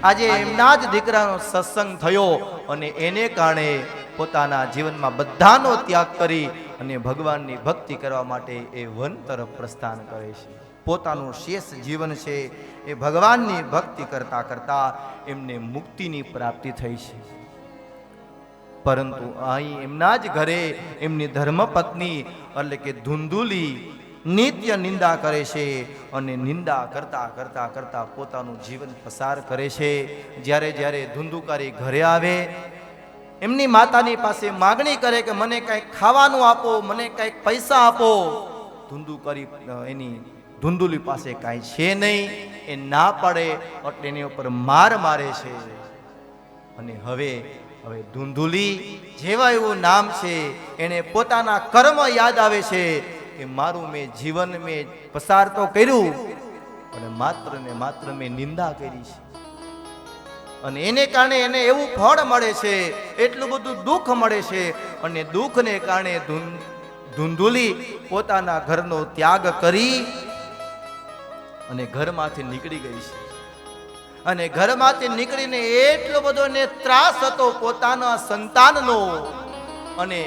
આજે એમના જ દીકરાનો સત્સંગ થયો અને એને કારણે પોતાના જીવનમાં બધાનો ત્યાગ કરી અને ભગવાનની ભક્તિ કરવા માટે એ વન તરફ પ્રસ્થાન કરે છે. પોતાનું શેષ જીવન છે એ ભગવાનની ભક્તિ કરતા કરતા એમને મુક્તિની પ્રાપ્તિ થઈ છે. પરંતુ અહીં એમના જ ઘરે એમની ધર્મપત્ની એટલે કે ધુંધુલી નિત્ય નિંદા કરે છે અને નિંદા કરતા કરતા કરતા પોતાનું જીવન પસાર કરે છે. જ્યારે જ્યારે ધુંધુકારી ઘરે આવે, એમની માતાની પાસે માગણી કરે કે મને કંઈક ખાવાનું આપો, મને કંઈક પૈસા આપો. ધુંધુકારી એની ધુંધુલી પાસે કાંઈ છે નહીં. એ ના પડે એટલે એની ઉપર માર મારે છે. અને હવે ધુંધુલી જેવા એવું નામ છે, એને પોતાના કર્મ યાદ આવે છે કે મારું મેં જીવન મેં પસાર તો કર્યું પણ માત્ર ને માત્ર મેં નિંદા કરી છે. અને એને કારણે એને એવું ફળ મળે છે, એટલું બધું દુઃખ મળે છે. અને દુઃખને કારણે ધુંધુલી પોતાના ઘરનો ત્યાગ કરી અને ઘરમાંથી નીકળી ગઈ છે. અને ઘરમાંથી નીકળીને એટલો બધો એને ત્રાસ હતો પોતાના સંતાનનો. અને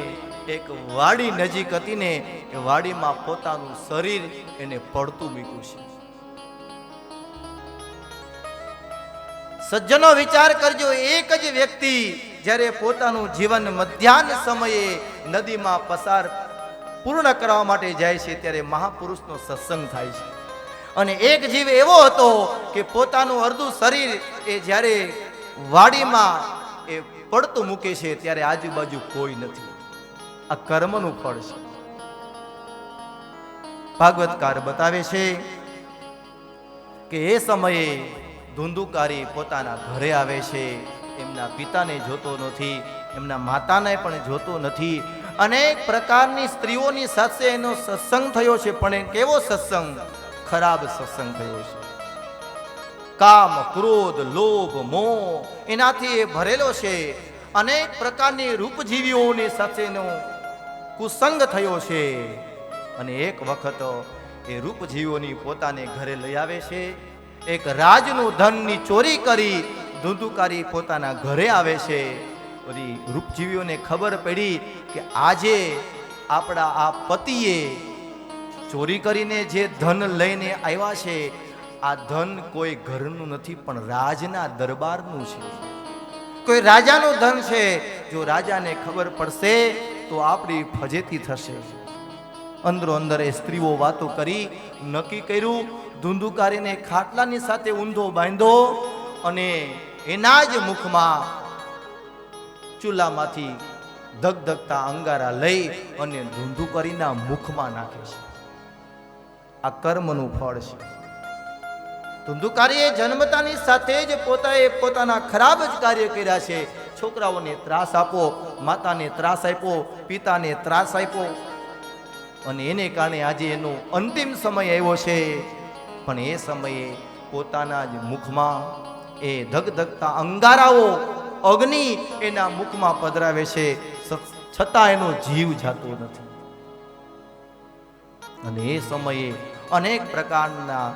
એક વાડી નજીક હતી ને, એ વાડીમાં પોતાનું શરીર એને પડતું મૂક્યું છે. સજ્જનો વિચાર કરજો, એક જ વ્યક્તિ જ્યારે પોતાનું જીવન મધ્યાહન સમયે નદીમાં પસાર પૂર્ણ કરવા માટે જાય છે ત્યારે મહાપુરુષનો સત્સંગ થાય છે. અને એક જીવ એવો હતો કે પોતાનું અર્ધું શરીર એ જ્યારે વાડીમાં એ પડતું મૂકે છે ત્યારે આજુબાજુ કોઈ નથી. આ કર્મનું ફળ છે. ભાગવતકાર બતાવે છે કે એ સમયે ધુંધુકારી પોતાના ઘરે આવે છે. એમના પિતાને જોતો નથી, એમના માતાને પણ જોતો નથી. અનેક પ્રકારની સ્ત્રીઓની સાથે એનો સત્સંગ થયો છે, પણ એ કેવો સત્સંગ? ખરાબ સત્સંગ થયો છે. કામ, ક્રોધ, લોભ, મોહ એનાથી એ ભરેલો છે. અનેક પ્રકારની રૂપજીવીઓની સાથેનો કુસંગ થયો છે. અને એક વખત એ રૂપજીવીઓની પોતાને ઘરે લઈ આવે છે. એક રાજનું ધનની ચોરી કરી ધુંધુકારી પોતાના ઘરે આવે છે. બધી રૂપજીવીઓને ખબર પડી કે આજે આપણા આ પતિએ ચોરી કરીને જે ધન લઈને આવ્યા છે, આ ધન કોઈ ઘરનું નથી પણ રાજના દરબારનું છે, કોઈ રાજાનું ધન છે. જો રાજાને ખબર પડશે તો આપણી ફજેતી થશે. અંદરો અંદર એ સ્ત્રીઓ વાતો કરી નક્કી કર્યું, ધુંધુકારીને ખાટલાની સાથે ઊંધો બાંધો અને એના જ મુખમાં ચૂલામાંથી ધગધગતા અંગારા લઈ અને ધુંધુકારીના મુખમાં નાખે છે. આ કર્મનું ફળ છે. ધુંધુકારીએ જન્મતાની સાથે જ પોતાના ખરાબ જ કાર્ય કર્યા છે. છોકરાઓને ત્રાસ આપો, માતાને ત્રાસ આપ્યો, પિતાને ત્રાસ આપ્યો અને એને કારણે આજે એનો અંતિમ સમય આવ્યો છે. પણ એ સમયે પોતાના જ મુખમાં એ ધગધગતા અંગારાઓ અગ્નિ એના મુખમાં પધરાવે છે, છતાં એનો જીવ જાતો નથી. અને એ સમયે અનેક પ્રકારના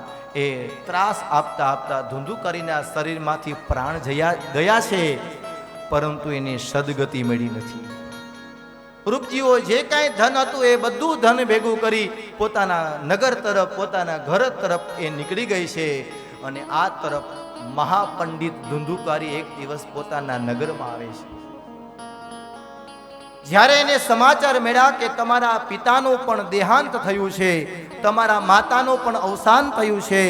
એ ત્રાસ આપતા આપતા ધુંધુકારીના શરીરમાંથી પ્રાણ ગયા છે, પરંતુ એને સદગતિ મળી નથી. રૂપજીઓ જે કાંઈ ધન હતું એ બધું ધન ભેગું કરી પોતાના નગર તરફ, પોતાના ઘર તરફ એ નીકળી ગઈ છે. અને આ તરફ મહાપંડિત ધુંધુકારી એક દિવસ પોતાના નગરમાં આવે છે. જ્યારે એને સમાચાર મળ્યા કે તમારા પિતાનું પણ દેહાંત થયું છે, તમારા માતાનું પણ અવસાન થયું છે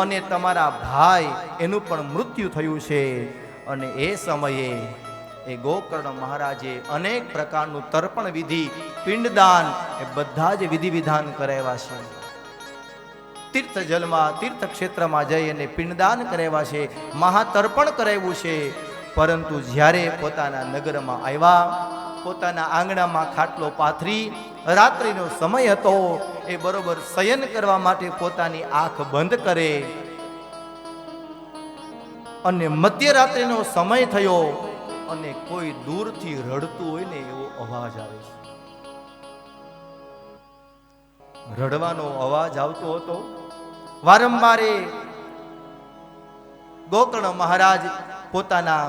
અને તમારા ભાઈ એનું પણ મૃત્યુ થયું છે. અને એ સમયે એ ગોકર્ણ મહારાજે અનેક પ્રકારનું તર્પણ વિધિ, પિંડદાન એ બધા જ વિધિ વિધાન કરાવ્યા છે. તીર્થ જલમાં, તીર્થ ક્ષેત્રમાં જઈ અને પિંડદાન કરાવ્યા છે, મહાતર્પણ કરાવ્યું છે. પરંતુ જ્યારે પોતાના નગરમાં આવ્યા, પોતાના આંગણામાં ખાટલો પાથરી, રાત્રિનો સમય હતો, એ બરોબર શયન કરવા માટે પોતાની આંખ બંધ કરે અને મધ્યરાત્રિનો સમય થયો અને કોઈ દૂરથી રડતું હોય ને એવો અવાજ આવે છે. રડવાનો અવાજ આવતો હતો. વારંવાર ગોકર્ણ મહારાજ પોતાના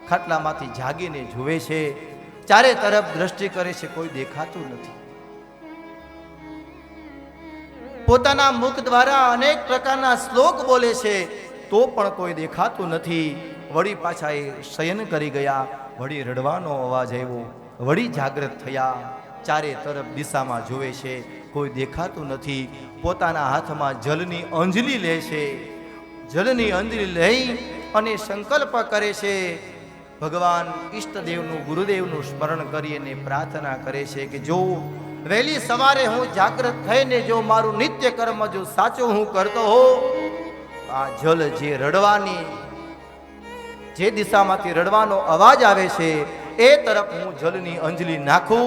ખાટલામાંથી જાગીને જુએ છે, ચારે તરફ દ્રષ્ટિ કરે છે, કોઈ દેખાતું નથી. પોતાના મુખ દ્વારા અનેક પ્રકારના શ્લોક બોલે છે, તો પણ કોઈ દેખાતું નથી. વળી પાછા એ શયન કરી ગયા, વળી રડવાનો અવાજ આવ્યો, વળી જાગૃત થયા, ચારે તરફ દિશામાં જોવે છે, કોઈ દેખાતું નથી. પોતાના હાથમાં જલની અંજલિ લે છે. જલની અંજલિ લઈ અને સંકલ્પ કરે છે, ભગવાન ઈષ્ટદેવનું, ગુરુદેવનું સ્મરણ કરી અને પ્રાર્થના કરે છે કે જો વહેલી સવારે હું જાગૃત થઈને જો મારું નિત્ય કર્મ જો સાચું હું કરતો હો, આ જલ જે રડવાની, જે દિશામાંથી રડવાનો અવાજ આવે છે એ તરફ હું જલની અંજલિ નાખું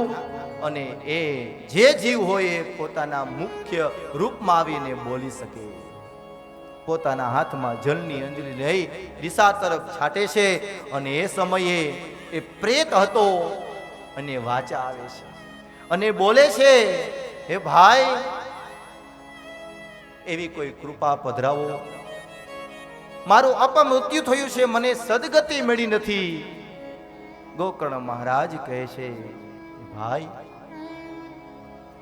અને એ જે જીવ હોય એ પોતાના મુખ્ય રૂપમાં આવીને બોલી શકે. પોતાના હાથમાં જલની અંજલિ લઈ દિશા તરફ છાટે છે અને એ સમયે એ પ્રેત હતો અને વાચા આવે છે અને બોલે છે, હે ભાઈ, એવી કોઈ કૃપા પધરાવો, મારું અપમૃત્યુ થયું છે, મને સદગતિ મળી નથી. ગોકર્ણ મહારાજ કહે છે, ભાઈ,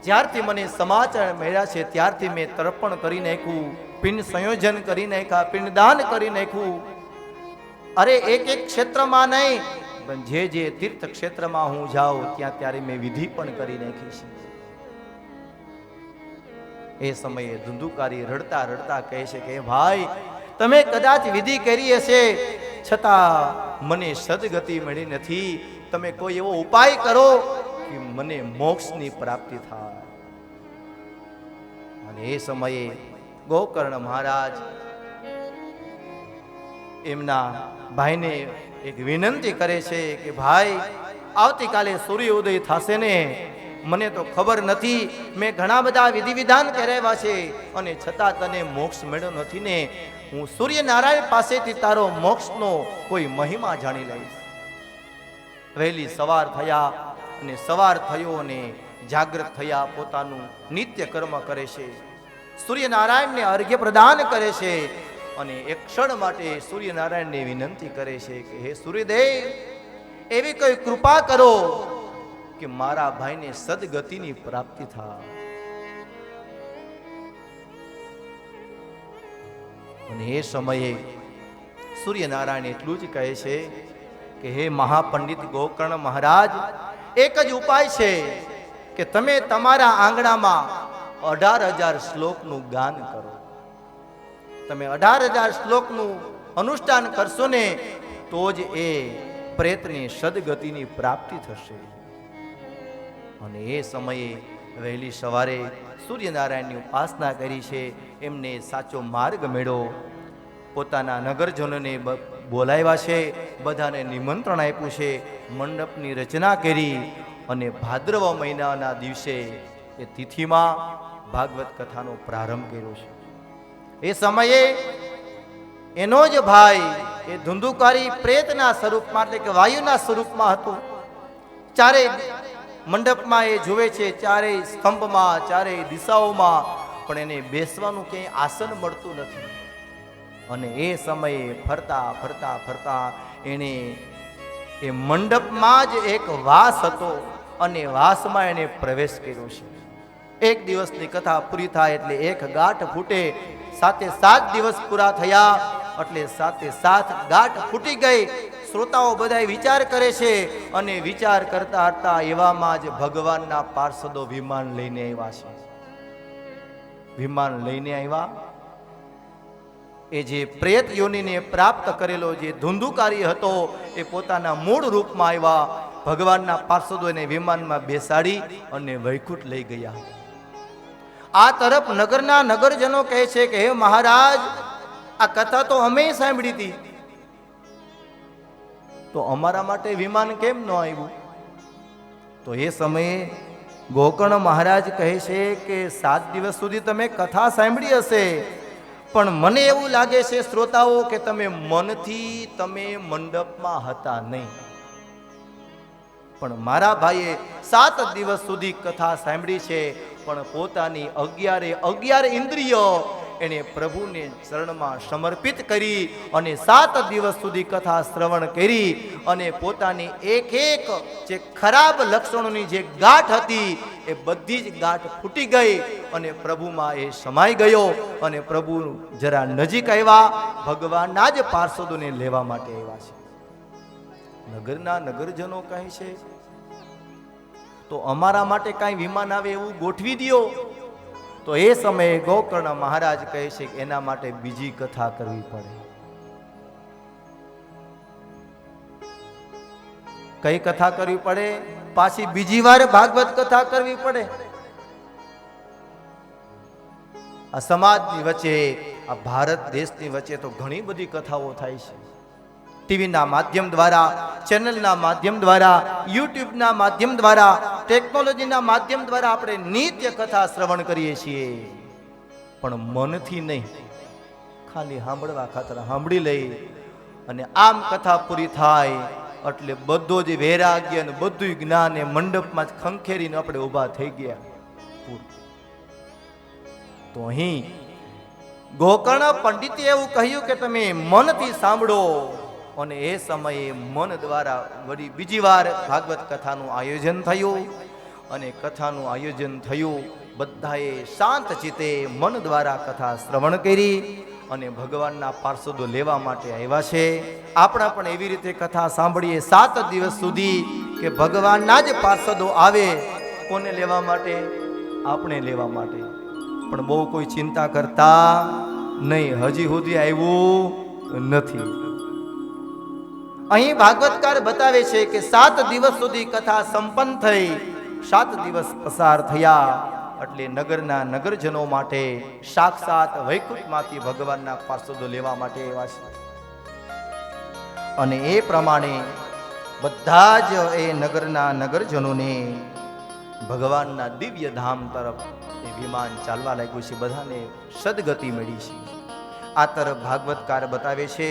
જ્યારથી મને સમાચાર મળ્યા છે ત્યારથી મેં તર્પણ કરી નાખ્યું, પિંડ સંયોજન કરી નાખ્યા, પિંડદાન કરી નાખ્યું. અરે એક એક ક્ષેત્રમાં નહીં, પણ જે જે તીર્થ ક્ષેત્રમાં હું જાઉં ત્યાં ત્યારે મેં વિધિ પણ કરી નાખી છે. એ સમયે ધુંધુકારી રડતા રડતા કહે છે કે ભાઈ, તમે કદાચ વિધિ કરી હશે છતાં મને સદગતિ મળી નથી. તમે કોઈ એવો ઉપાય કરો કે મને મોક્ષની પ્રાપ્તિ થાય. અને એ સમયે ગોકર્ણ મહારાજ એમના ભાઈને એક વિનંતી કરે છે કે ભાઈ, આવતીકાલે સૂર્યોદય થશે ને, મને તો ખબર નથી, મેં ઘણા બધા વિધિ વિધાન કરાવ્યા છે અને છતાં તને મોક્ષ મળ્યો નથી ને, હું સૂર્યનારાયણ પાસેથી તારો મોક્ષનો કોઈ મહિમા જાણી લઈશ. વહેલી સવાર થયા અને સવાર થયો અને જાગૃત થયા, પોતાનું નિત્ય કર્મ કરે છે, સૂર્યનારાયણને અર્ઘ્ય પ્રદાન કરે છે અને એક ક્ષણ માટે સૂર્યનારાયણને વિનંતી કરે છે કે હે સૂર્યદેવ, એવી કોઈ કૃપા કરો કે મારા ભાઈને સદગતિની પ્રાપ્તિ થાય. અને એ સમયે સૂર્યનારાયણ એટલું જ કહે છે કે હે મહાપંડિત ગોકર્ણ મહારાજ, એક જ ઉપાય છે કે તમે તમારા આંગણામાં 18,000 શ્લોકનું ગાન કરો. તમે 18,000 શ્લોકનું અનુષ્ઠાન કરશો ને તો જ એ પ્રેતની સદગતિની પ્રાપ્તિ થશે. અને એ સમયે વહેલી સવારે સૂર્યનારાયણની ઉપાસના કરી છે, એમને સાચો માર્ગ મેળો. પોતાના નગરજનોને બોલાવ્યા છે, બધાને નિમંત્રણ આપ્યું છે, મંડપની રચના કરી અને ભાદ્રવ મહિનાના દિવસે એ તિથિમાં ભાગવત કથાનો પ્રારંભ કર્યો છે. એ સમયે એનો જ ભાઈ એ ધુંધુકારી પ્રેતના સ્વરૂપમાં એટલે કે વાયુના સ્વરૂપમાં હતો. ચારે મંડપમાં એ જોવે છે, ચારેય સ્તંભમાં, ચારેય દિશાઓમાં, પણ એને બેસવાનું ક્યાંય આસન મળતું નથી. અને એ સમયે ફરતા ફરતા ફરતા એને એ મંડપમાં જ એક વાસ હતો અને વાસમાં એને પ્રવેશ કર્યો છે. એક દિવસની કથા પૂરી થાય એટલે એક ગાંઠ ફૂટે. 7 દિવસ પૂરા થયા એટલે 7 ગાંઠ ફૂટી ગઈ. શ્રોતાઓ બધા વિચાર કરે છે અને વિચાર કરતા હતા એવામાં જ ભગવાનના પાર્ષદો વિમાન લઈને આવ્યા છે. વિમાન લઈને આવ્યા. એ જે પ્રેત યોનિને પ્રાપ્ત કરેલો જે ધુંધુકારી હતો એ પોતાના મૂળ રૂપમાં આવ્યા. ભગવાનના પાર્ષદોને વિમાનમાં બેસાડી અને વૈકુંઠ લઈ ગયા. આ તરફ નગરના નગરજનો કહે છે કે હે મહારાજ, આ કથા તો અમે સાંભળી હતી, તો અમારા માટે વિમાન કેમ ન આવ્યું? તો એ સમયે ગોકર્ણ મહારાજ કહે છે કે 7 દિવસ સુધી તમે કથા સાંભળી હશે, પણ મને એવું લાગે છે શ્રોતાઓ કે તમે મનથી તમે મંડપમાં હતા નહીં. પણ મારા ભાઈએ 7 દિવસ સુધી કથા સાંભળી છે, પણ પોતાની 11 ઇન્દ્રિયો એને પ્રભુને ચરણમાં સમર્પિત કરી અને 7 દિવસ સુધી કથા શ્રવણ કરી અને પોતાની એક જે ખરાબ લક્ષણોની જે ગાંઠ હતી એ બધી જ ગાંઠ ફૂટી ગઈ અને પ્રભુમાં એ સમાઈ ગયો. અને પ્રભુ જરા નજીક આવ્યા, ભગવાનના જ પાર્ષદોને લેવા માટે આવ્યા છે. નગરના નગરજનો કહે છે તો અમારા માટે કાંઈ વિમાન આવે એવું ગોઠવી દ્યો. તો એ સમયે ગોકર્ણ મહારાજ કહે છે કે એના માટે બીજી કથા કરવી પડે. કઈ કથા કરવી પડે? પાછી બીજી વાર ભાગવત કથા કરવી પડે. આ સમાજની વચ્ચે, આ ભારત દેશની વચ્ચે તો ઘણી બધી કથાઓ થાય છે. ટીવીના માધ્યમ દ્વારા, ચેનલના માધ્યમ દ્વારા, યુટ્યુબના માધ્યમ દ્વારા, ટેકનોલોજીના માધ્યમ દ્વારા આપણે નિત્ય કથા શ્રવણ કરીએ છીએ, પણ મનથી નહીં, ખાલી સાંભળવા ખાતર સાંભળી લઈ અને આમ કથા પૂરી થાય એટલે બધો જ વૈરાગ્ય અને બધું જ્ઞાન એ મંડપમાં જ ખંખેરીને આપણે ઊભા થઈ ગયા. તો અહીં ગોકર્ણ પંડિતે એવું કહ્યું કે તમે મનથી સાંભળો. અને એ સમયે મન દ્વારા વળી બીજી વાર ભાગવત કથાનું આયોજન થયું. અને કથાનું આયોજન થયું, બધાએ શાંત ચિત્તે મન દ્વારા કથા શ્રવણ કરી અને ભગવાનના પાર્ષદો લેવા માટે આવ્યા છે. આપણે પણ એવી રીતે કથા સાંભળીએ 7 દિવસ સુધી કે ભગવાનના જ પાર્ષદો આવે. કોને લેવા માટે? આપણે લેવા માટે. પણ બહુ કોઈ ચિંતા કરતા નહીં, હજી સુધી આવ્યું નથી. અહીં ભાગવતકાર બતાવે છે કે 7 દિવસ સુધી કથા સંપન્ન થઈ. 7 દિવસ પસાર થયા એટલે નગરના નગરજનો માટે સાક્ષાત વૈકુંઠમાંથી ભગવાનના પાર્ષદો લેવા માટે આવ્યા છે. અને એ પ્રમાણે બધા જ એ નગરના નગરજનોને ભગવાનના દિવ્ય ધામ તરફ એ વિમાન ચાલવા લાગ્યું છે. બધાને સદગતિ મળી છે. આ તરફ ભાગવતકાર બતાવે છે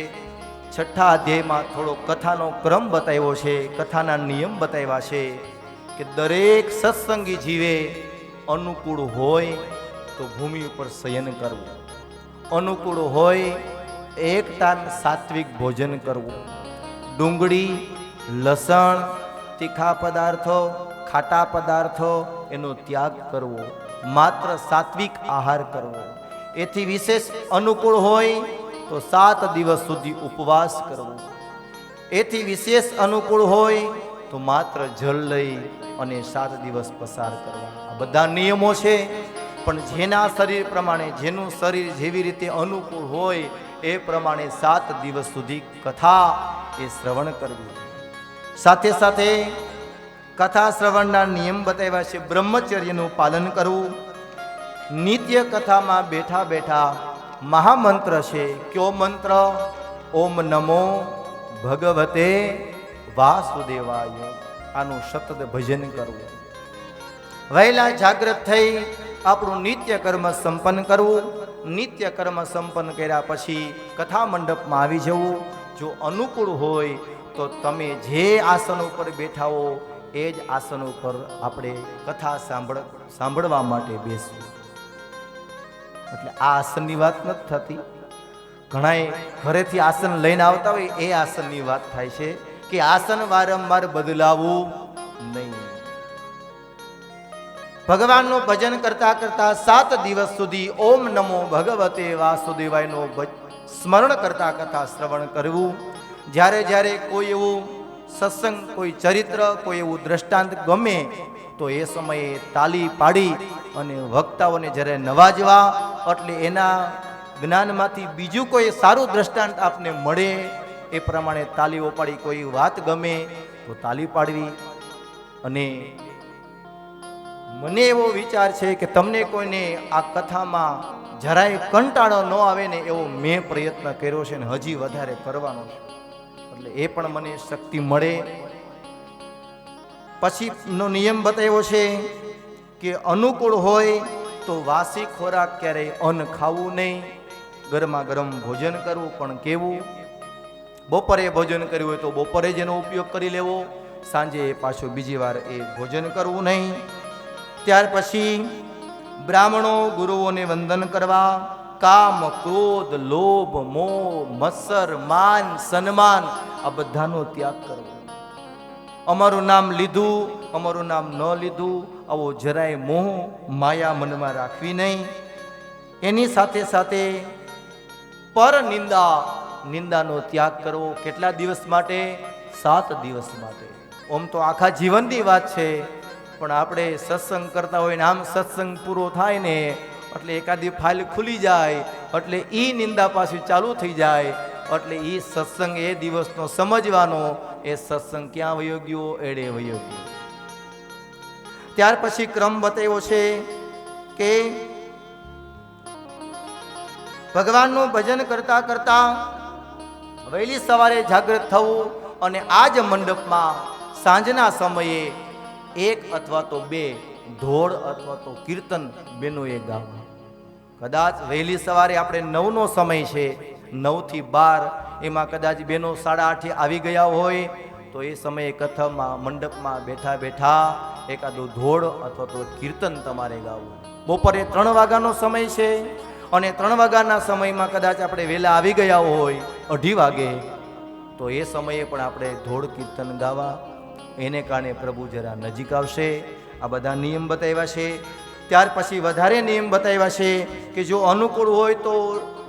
6થા અધ્યાયમાં થોડો કથાનો ક્રમ બતાવ્યો છે, કથાના નિયમ બતાવ્યા છે કે દરેક સત્સંગી જીવે અનુકૂળ હોય તો ભૂમિ ઉપર શયન કરવું, અનુકૂળ હોય એક ટાઈમ સાત્વિક ભોજન કરવું, ડુંગળી, લસણ, તીખા પદાર્થો, ખાટા પદાર્થો એનો ત્યાગ કરવો, માત્ર સાત્વિક આહાર કરવો. એથી વિશેષ અનુકૂળ હોય તો 7 દિવસ સુધી ઉપવાસ કરવો. એથી વિશેષ અનુકૂળ હોય તો માત્ર જલ લઈ અને 7 દિવસ પસાર કરવા. આ બધા નિયમો છે, પણ જેના શરીર પ્રમાણે, જેનું શરીર જેવી રીતે અનુકૂળ હોય એ પ્રમાણે 7 દિવસ સુધી કથા એ શ્રવણ કરવી. સાથે સાથે કથા શ્રવણના નિયમ બતાવ્યા છે. બ્રહ્મચર્યનું પાલન કરવું. નિત્ય કથામાં બેઠા બેઠા મહામંત્ર છે. કયો મંત્ર? ઓમ નમો ભગવતે વાસુદેવાય. આનું સતત ભજન કરવું. વહેલા જાગૃત થઈ આપણું નિત્ય કર્મ સંપન્ન કરવું. નિત્ય કર્મ સંપન્ન કર્યા પછી કથા મંડપમાં આવી જવું. જો અનુકૂળ હોય તો તમે જે આસન ઉપર બેઠા હો એ જ આસન ઉપર આપણે કથા સાંભળવા માટે બેસવું. એટલે આ આસનની વાત નથી થતી. ઘણાએ ઘરેથી આસન લઈને આવતા હોય એ આસનની વાત થાય છે કે આસન વારંવાર બદલાવું નહીં. ભગવાનનું ભજન કરતા કરતા 7 દિવસ સુધી ઓમ નમો ભગવતે વાસુદેવાયનો સ્મરણ કરતા કથા શ્રવણ કરવું. જ્યારે જ્યારે કોઈ એવું સત્સંગ, કોઈ ચરિત્ર, કોઈ એવું દ્રષ્ટાંત ગમે તો એ સમયે તાલી પાડી અને વક્તાઓને જ્યારે નવાજવા, એટલે એના જ્ઞાનમાંથી બીજું કોઈ સારું દ્રષ્ટાંત આપને મળે એ પ્રમાણે તાલીઓ પાડી. કોઈ વાત ગમે તો તાલી પાડવી. અને મને એવો વિચાર છે કે તમને કોઈને આ કથામાં જરાય કંટાળો ન આવે ને એવો મેં પ્રયત્ન કર્યો છે ને હજી વધારે કરવાનો છે. એટલે એ પણ મને શક્તિ મળે. પછીનો નિયમ બતાવ્યો છે કે અનુકૂળ હોય તો વાસી ખોરાક ક્યારેય અન્ન ખાવું નહીં. ગરમા ગરમ ભોજન કરવું, પણ કેવું? બપોરે ભોજન કર્યું હોય તો બપોરે જ એનો ઉપયોગ કરી લેવો. સાંજે પાછું બીજી વાર એ ભોજન કરવું નહીં. ત્યાર પછી બ્રાહ્મણો ગુરુઓને વંદન કરવા. કામ, ક્રોધ, લોભ, મોહ, મત્સર, માન, સન્માન આ બધાનો ત્યાગ કરવો. અમારું નામ લીધું, અમારું નામ ન લીધું, આવો જરાય મોહ માયા મનમાં રાખવી નહીં. એની સાથે સાથે પર નિંદાનો ત્યાગ કરવો. કેટલા દિવસ માટે? 7 દિવસ માટે. ઓમ તો આખા જીવનની વાત છે, પણ આપણે સત્સંગ કરતા હોય ને આમ સત્સંગ પૂરો થાય ને એટલે એકાદી ફાઇલ ખુલી જાય એટલે ઈ નિંદા પાછી ચાલુ થઈ જાય. એટલે ઈ સત્સંગ એ દિવસનો સમજવાનો. એ સત્સંગ ક્યાં વયો ગયો? એડે વયો ગયો. ત્યાર પછી ક્રમ બતાવ્યો છે કે ભગવાનનું ભજન કરતા કરતા વહેલી સવારે જાગૃત થવું અને આ જ મંડપમાં સાંજના સમયે 1 અથવા તો 2 ધોળ અથવા તો કીર્તન બેનોએ ગાવું. કદાચ વહેલી સવારે આપણે 9નો સમય છે, 9 થી 12, એમાં કદાચ બેનો 8:30 આવી ગયા હોય તો એ સમયે કથામાં મંડપમાં બેઠા બેઠા એકાદું ધોળ અથવા તો કીર્તન તમારે ગાવું. બપોરે 3 વાગ્યાનો સમય છે અને 3 વાગ્યાના સમયમાં કદાચ આપણે વહેલા આવી ગયા હોય 2:30 વાગે તો એ સમયે પણ આપણે ધોળ કીર્તન ગાવા. એને કારણે પ્રભુ જરા નજીક આવશે. આ બધા નિયમ બતાવ્યા છે. ત્યાર પછી વધારે નિયમ બતાવ્યા છે કે જો અનુકૂળ હોય તો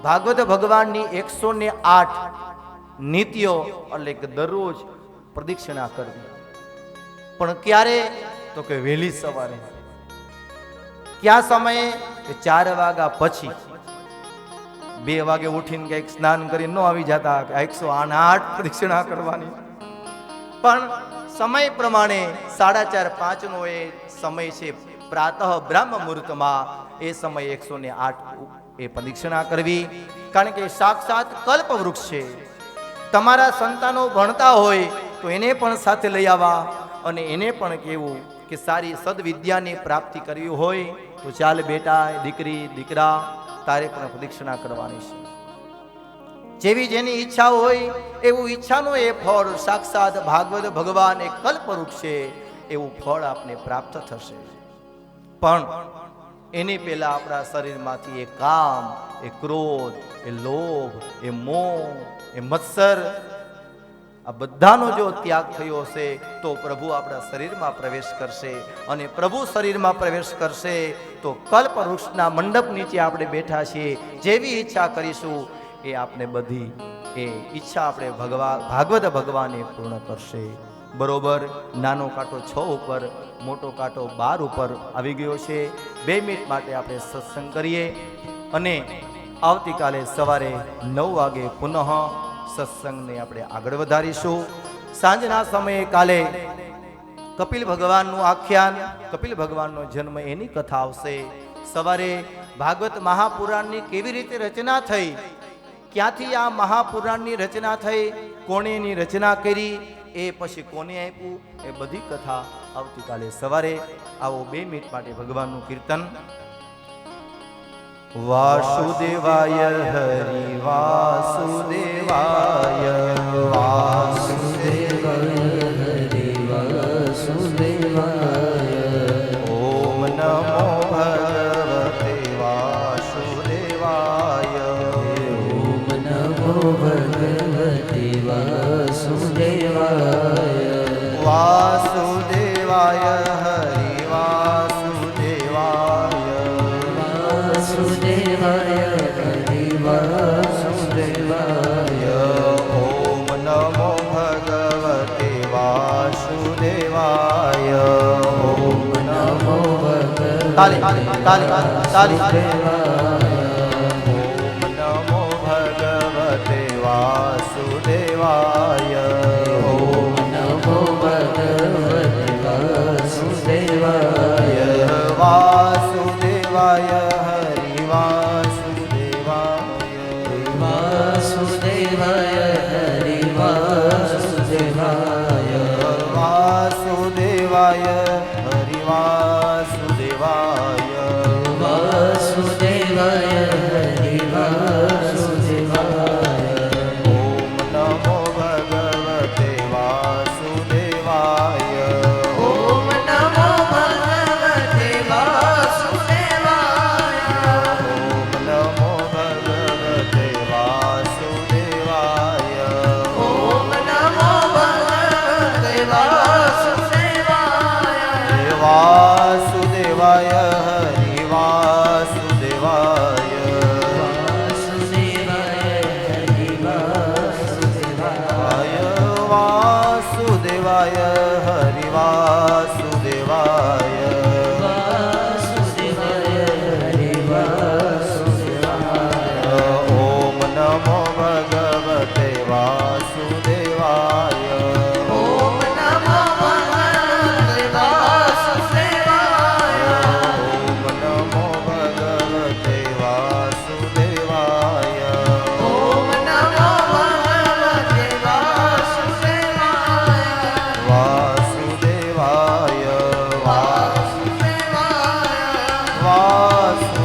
ભાગવત ભગવાનની 108 નીતિઓ એટલે કે દરરોજ પ્રદક્ષિણા કરવી. પણ ક્યારે? તો કે વહેલી સવારે. ક્યાં સમયે? કે 4 વાગ્યા પછી. 2 વાગે ઉઠીને કંઈક સ્નાન કરીને ન આવી જતા કે 108 પ્રદક્ષિણા કરવાની. પણ સમય પ્રમાણે 4:30 5નો એ સમય છે પ્રાતઃ બ્રહ્મ મુહૂર્તમાં. એ સમય 108 એ પ્રદક્ષિણા કરવી. કારણ કે સાક્ષાત કલ્પ વૃક્ષ છે. તમારા સંતાનો ભણતા હોય તો એને પણ સાથે લઈ આવવા અને એને પણ કહેવું કે સારી સદવિદ્યાની પ્રાપ્તિ કરવી હોય તો ચાલ બેટા, દીકરી, દીકરા, તારે પણ પ્રદક્ષિણા કરવાની છે. જેવી જેની ઈચ્છા હોય એવું ઈચ્છાનો એ ફળ સાક્ષાત ભાગવત ભગવાન એ કલ્પવૃક્ષ છે એવું ફળ આપને પ્રાપ્ત થશે. પણ એની પહેલા આપણા શરીરમાંથી એ કામ, એ ક્રોધ, એ લોભ, એ મોહ, એ મત્સર આ બધાનો જો ત્યાગ થયો હશે તો પ્રભુ આપણા શરીરમાં પ્રવેશ કરશે. અને પ્રભુ શરીરમાં પ્રવેશ કરશે તો કલ્પવૃક્ષના મંડપ નીચે આપણે બેઠા છીએ, જેવી ઈચ્છા કરીશું એ આપણે બધી એ ઈચ્છા આપણે ભાગવત ભગવાન એ પૂર્ણ કરશે. બરોબર નાનો કાંટો 6 ઉપર, મોટો કાંટો 12 ઉપર આવી ગયો છે. 2 મિનિટ માટે આપણે સત્સંગ કરીએ અને આવતીકાલે સવારે 9 વાગે પુનઃ સત્સંગને આપણે આગળ વધારીશું. સાંજના સમયે કાલે કપિલ ભગવાનનું આખ્યાન, કપિલ ભગવાનનો જન્મ એની કથા આવશે. સવારે ભાગવત મહાપુરાણની કેવી રીતે રચના થઈ, ક્યાંથી આ મહાપુરાણની રચના થઈ, કોણે એની રચના કરી, એ પછી કોને આપ્યું, એ બધી કથા આવતીકાલે સવારે. આવો 2 મિનિટ માટે ભગવાનનું કીર્તન. વાસુદેવાય હરિ વાસુદેવાય, વાસુદેવાય હરિ વાસુદેવાય. ઓમ નમો ભગવતે વાસુદેવાય, ઓમ નમો ભગવતે વાસુદેવાય. વાસુદેવાય હરિ વાસુદેવાય, વાસુદેવાય હરિ વાસુદેવાય. ઓમ નમો ભગવતે વાસુદેવાય. ઓમ નમો ભગવતે તાલી તાલી તાલી. વાસુદેવાય. ઓમ નમો ભગવતે વાસુદેવાય. વાસુદેવાય હરિ વાસુદેવાય, વાસુદેવાય હરિ વાસુદેવાય. વાસુદેવાય હરિ વાસુદેવાય. વાસુદેવાય હરિ વાસુદેવાય. ઓમ નમો ભગવતે વાસુદેવાય. ઓમ નમો ભગવતે વાસુદેવાય. ઓમ નમો ભગવતે વાસુદેવાય. ઓમ નમો ભગવતે વાસુદેવાય. વાસુદેવાય હરિ વાસુદેવાય. વાસુદેવાય હરિ વાસુદેવાય. વાસુદેવાય હરિ વાસુદેવાય. વાસુદેવાય હરિ વાસુદેવાય. ઓમ નમો ભગવતે વાસુદેવાય. ઓમ નમો ભગવતે વાસુદેવાય. ઓમ નમો ભગવતે વાસુદેવાય. ઓમ નમો ભગવતે વાસુદેવાય. વાસુદેવાય વાસુદેવાય.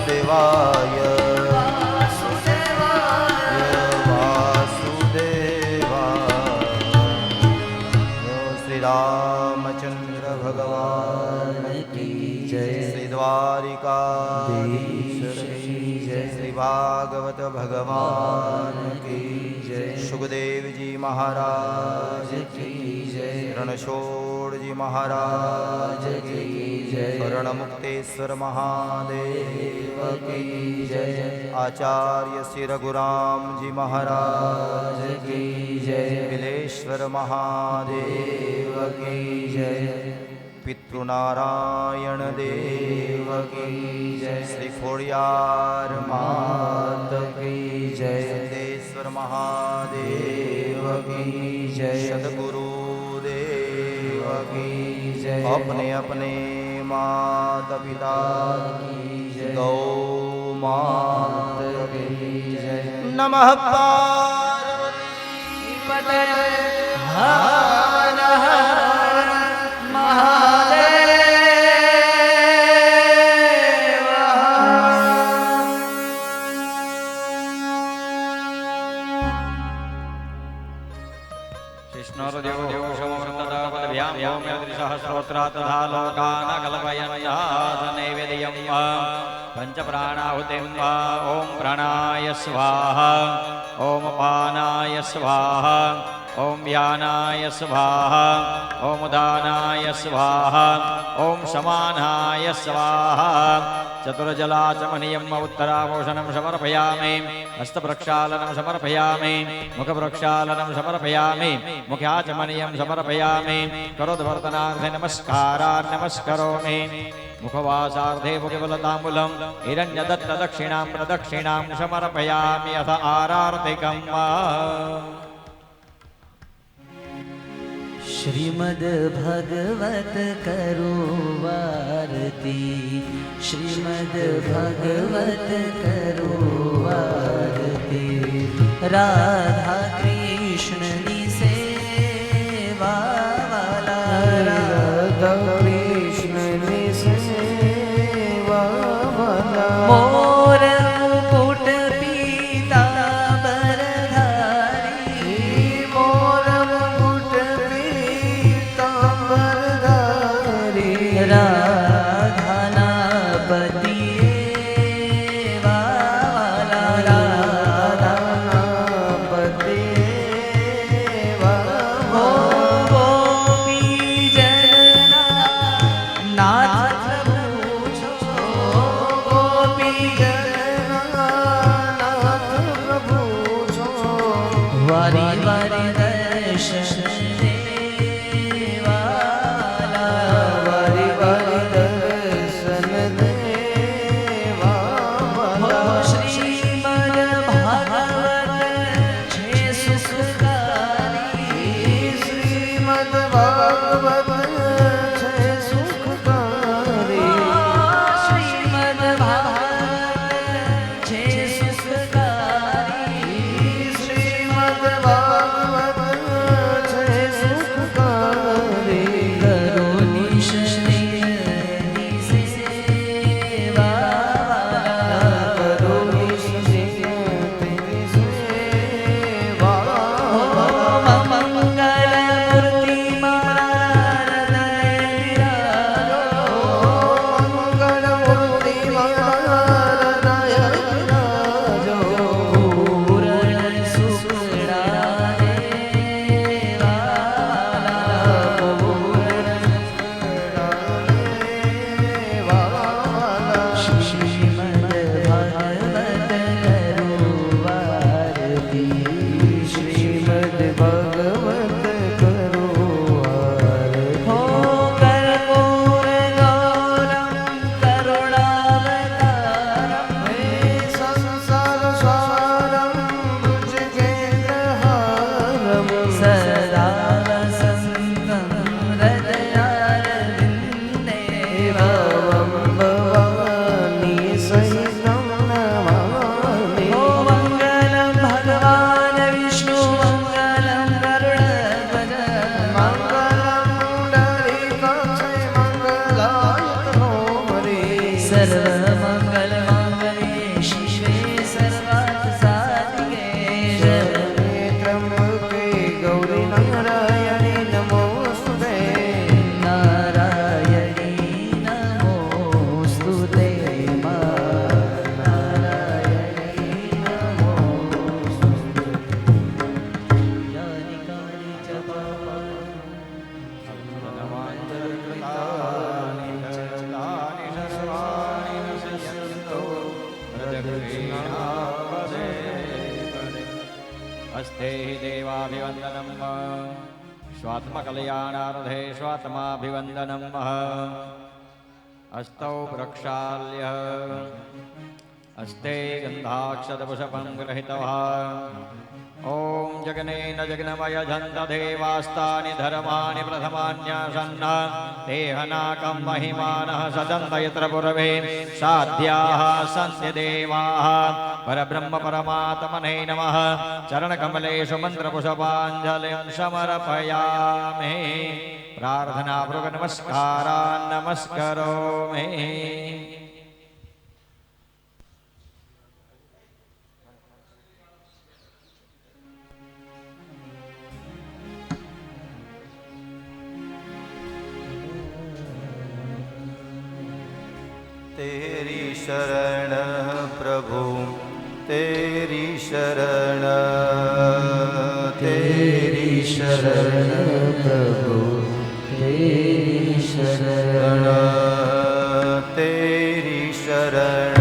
વાસુદેવાય વાસુદેવાય. શ્રી રામચંદ્ર ભગવાન કી જય. શ્રી દ્વારિકાધીશ કી જય. શ્રી ભાગવત ભગવાન કી જય. સુખદેવજી મહારાજ કી જય. રણછોડજી મહારાજ કી જય. શરણમુક્તેશ્વર મહાદેવ કી જય. આચાર્ય શ્રી રઘુરામજી મહારાજ કી જય. બિલેશ્વર મહાદેવ કી જય. પિતૃનારાયણ દેવ કી જય. શ્રી ખોડિયાર માત કી જય. સિદ્ધેશ્વર મહાદેવ કી જય. સદગુરુ દેવ કી જય. अपने अपने माता पिता की जय. गौ मात की जय. नमः पार्वती पते हर हर महादेव. कृष्णोर्देवो समवर्तदापदभ्यां योम्यदृशः तथा लोकान् नैवेद्यं पञ्चप्राणाहुतिं ॐ प्राणाय स्वाहा ॐ पानाय स्वाहा ओम व्यानाय स्वाहा ओम उदानाय स्वाहा ओम समानाय स्वाहा चतुर्जलाचमनीयम् उत्तराभूषणं समर्पयामि हस्तप्रक्षालनं समर्पयामि मुखप्रक्षालनं समर्पयामि मुख्याचमनीयं समर्पयामि करोद्वर्तनार्थे नमस्कारान् नमस्करोमि मुखवासार्धे मुखबलताम्बूलं हिरण्यदत्तदक्षिणां प्रदक्षिणां समर्पयामि अथ आरार्तिकम् श्रीमद् भगवत करो आरती श्रीमद् भगवत करो आरती राधा कृष्ण नी सेवा वाला राधा कृष्ण नी सेवा वाला मोर मुकुट पीतांबर धारी मोर मुकुट पीतांबर धारी राधा पति वाला राधा पति गोपी जना नाथ प्रभु छो गोपी जना नाथ प्रभु छो वारी वारी दर्शन देवा वारी वारी दर्शन देवा श्रीमद् भागवत छे सुखकारी श्रीमद् भागवत छे सुखकारी श्रीमद् भागवत छे सुखकारी श्रीमद् भागवत छे सुखकारी करो निश्चय सेवा करो निश्चय सेवा मंगल मूर्ति मंगल मूर्ति पूर्ण सुखड़ा देवा श्रीमद् भागवत करो आरती श्रीमद् भागवत करो आरती हो कर्पूर गौरम करुणावतारम संसार सारम भुजगेन्द्रहारम सदा वसन्तं हृदयारविन्दे भवं भवानी सहितं नमामि ओ मङ्गलं भगवान् विष्णु मङ्गलं गरुडध्वज मङ्गलं पुण्डरीकाक्षे मङ्गलायतनो हरे सर्वमङ्गलमाङ्गल्ये शिवे सर्वार्थसाधिके शरण्ये त्र्यम्बके गौरी नारायणे नमोऽस्तुते नारायणी नमोऽस्तुते नारायणी नमोऽस्तुते यानि कानि च हस्ते देवाभिवन्दनं स्वात्मकल्याणार्थे स्वात्माभिवन्दनं हस्तौ प्रक्षाल्य हस्ते गन्धाक्षतपुष्पं गृहीतवान् ॐ जगनेन जग्नमय झन्तदेवास्तानि धर्माणि प्रथमान्यासन्न देहनाकं महिमानः सदन्त यत्र पूर्वे साध्याः सन्ति देवाः परब्रह्म परमात्मने नमः चरणकमलेषु मन्त्रपुष्पाञ्जलिं समर्पयामि प्रार्थनापूर्वक नमस्कारान् नमस्करोमि तेरी शरण प्रभु तेरी शरण तेरी શરણ પ્રભુ તેરી શરણ તેરી શરણ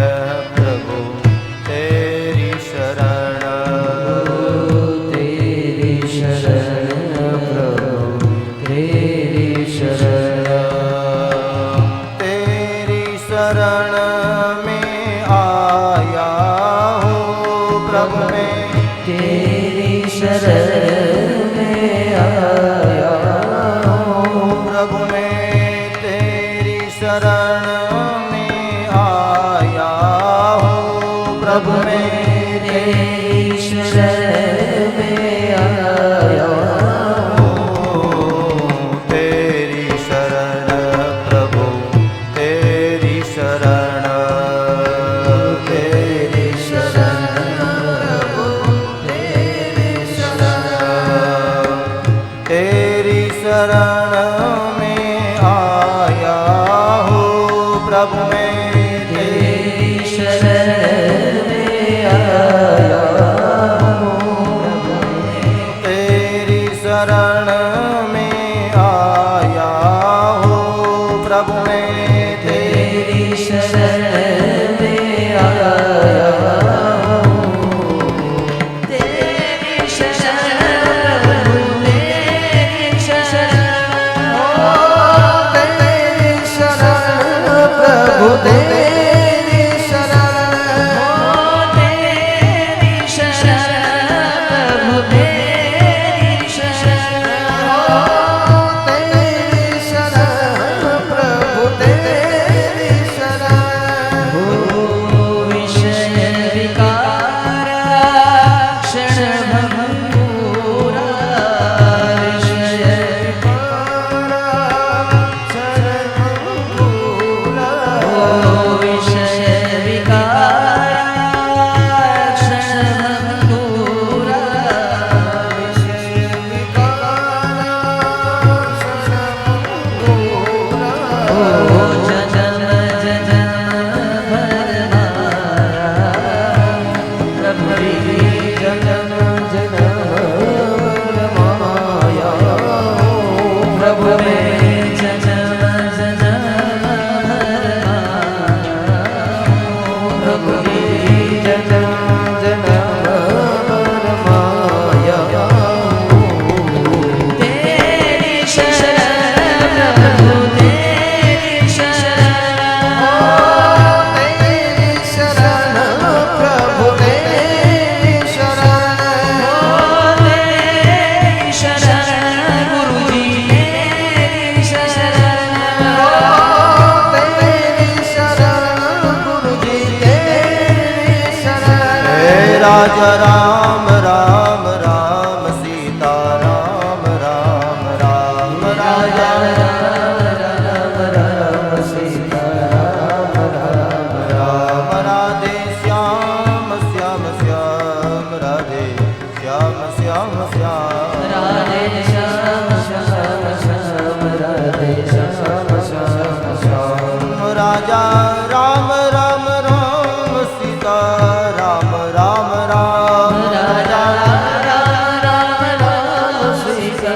પ્રભુ તેરી શરણ તેરી શરણ પ્રભુ તેરી શરણ तेरी शरण में आया हूँ प्रभु मैं तेरी शरण में आया हूँ प्रभु मैं तेरी शरण में आया हूँ प्रभु मैं तेरी शरण में आया हूँ तेरी शरण प्रभु तेरी शरण तेरी शरण तेरी शरण में आया हूँ प्रभु मैं तेरी शरण में आया हूँ तेरी शरण में आया हूँ प्रभु मैं तेरी शरण में आया हूँ तेरी शरण प्रभु तेरी शरण तेरी शरण प्रभु तेरी शरण तेरी शरण प्रभु तेरी शरण विषय विकार क्षण भंगूरा विषय विषय विकार क्षण भंगूरा विषय जन्म जन्म भर प्रभु जन्म जन्म माया प्रभु में जन्म जन्म प्रभु जन्म जन्म माया तेरी शरण प्रभु तेरी शरण तेरी शरण प्रभु तेरी शरण तेरी शरण गुरु जी तेरी शरण तेरी शरण गुरु जी तेरी शरण हे राजा राम राम राम सीता राम राम राम राजा राम सीता राम राम राम राधे श्याम श्याम श्याम राधे श्याम श्याम श्याम राधे श्याम श्याम श्याम राधे श्याम श्याम श्याम राजा राम राम राम सीता राम राम राम राजा राम राम सीता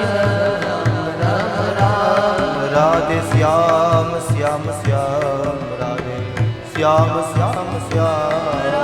राम राम राम राधे श्याम श्याम श्याम राधे श्याम श्याम श्याम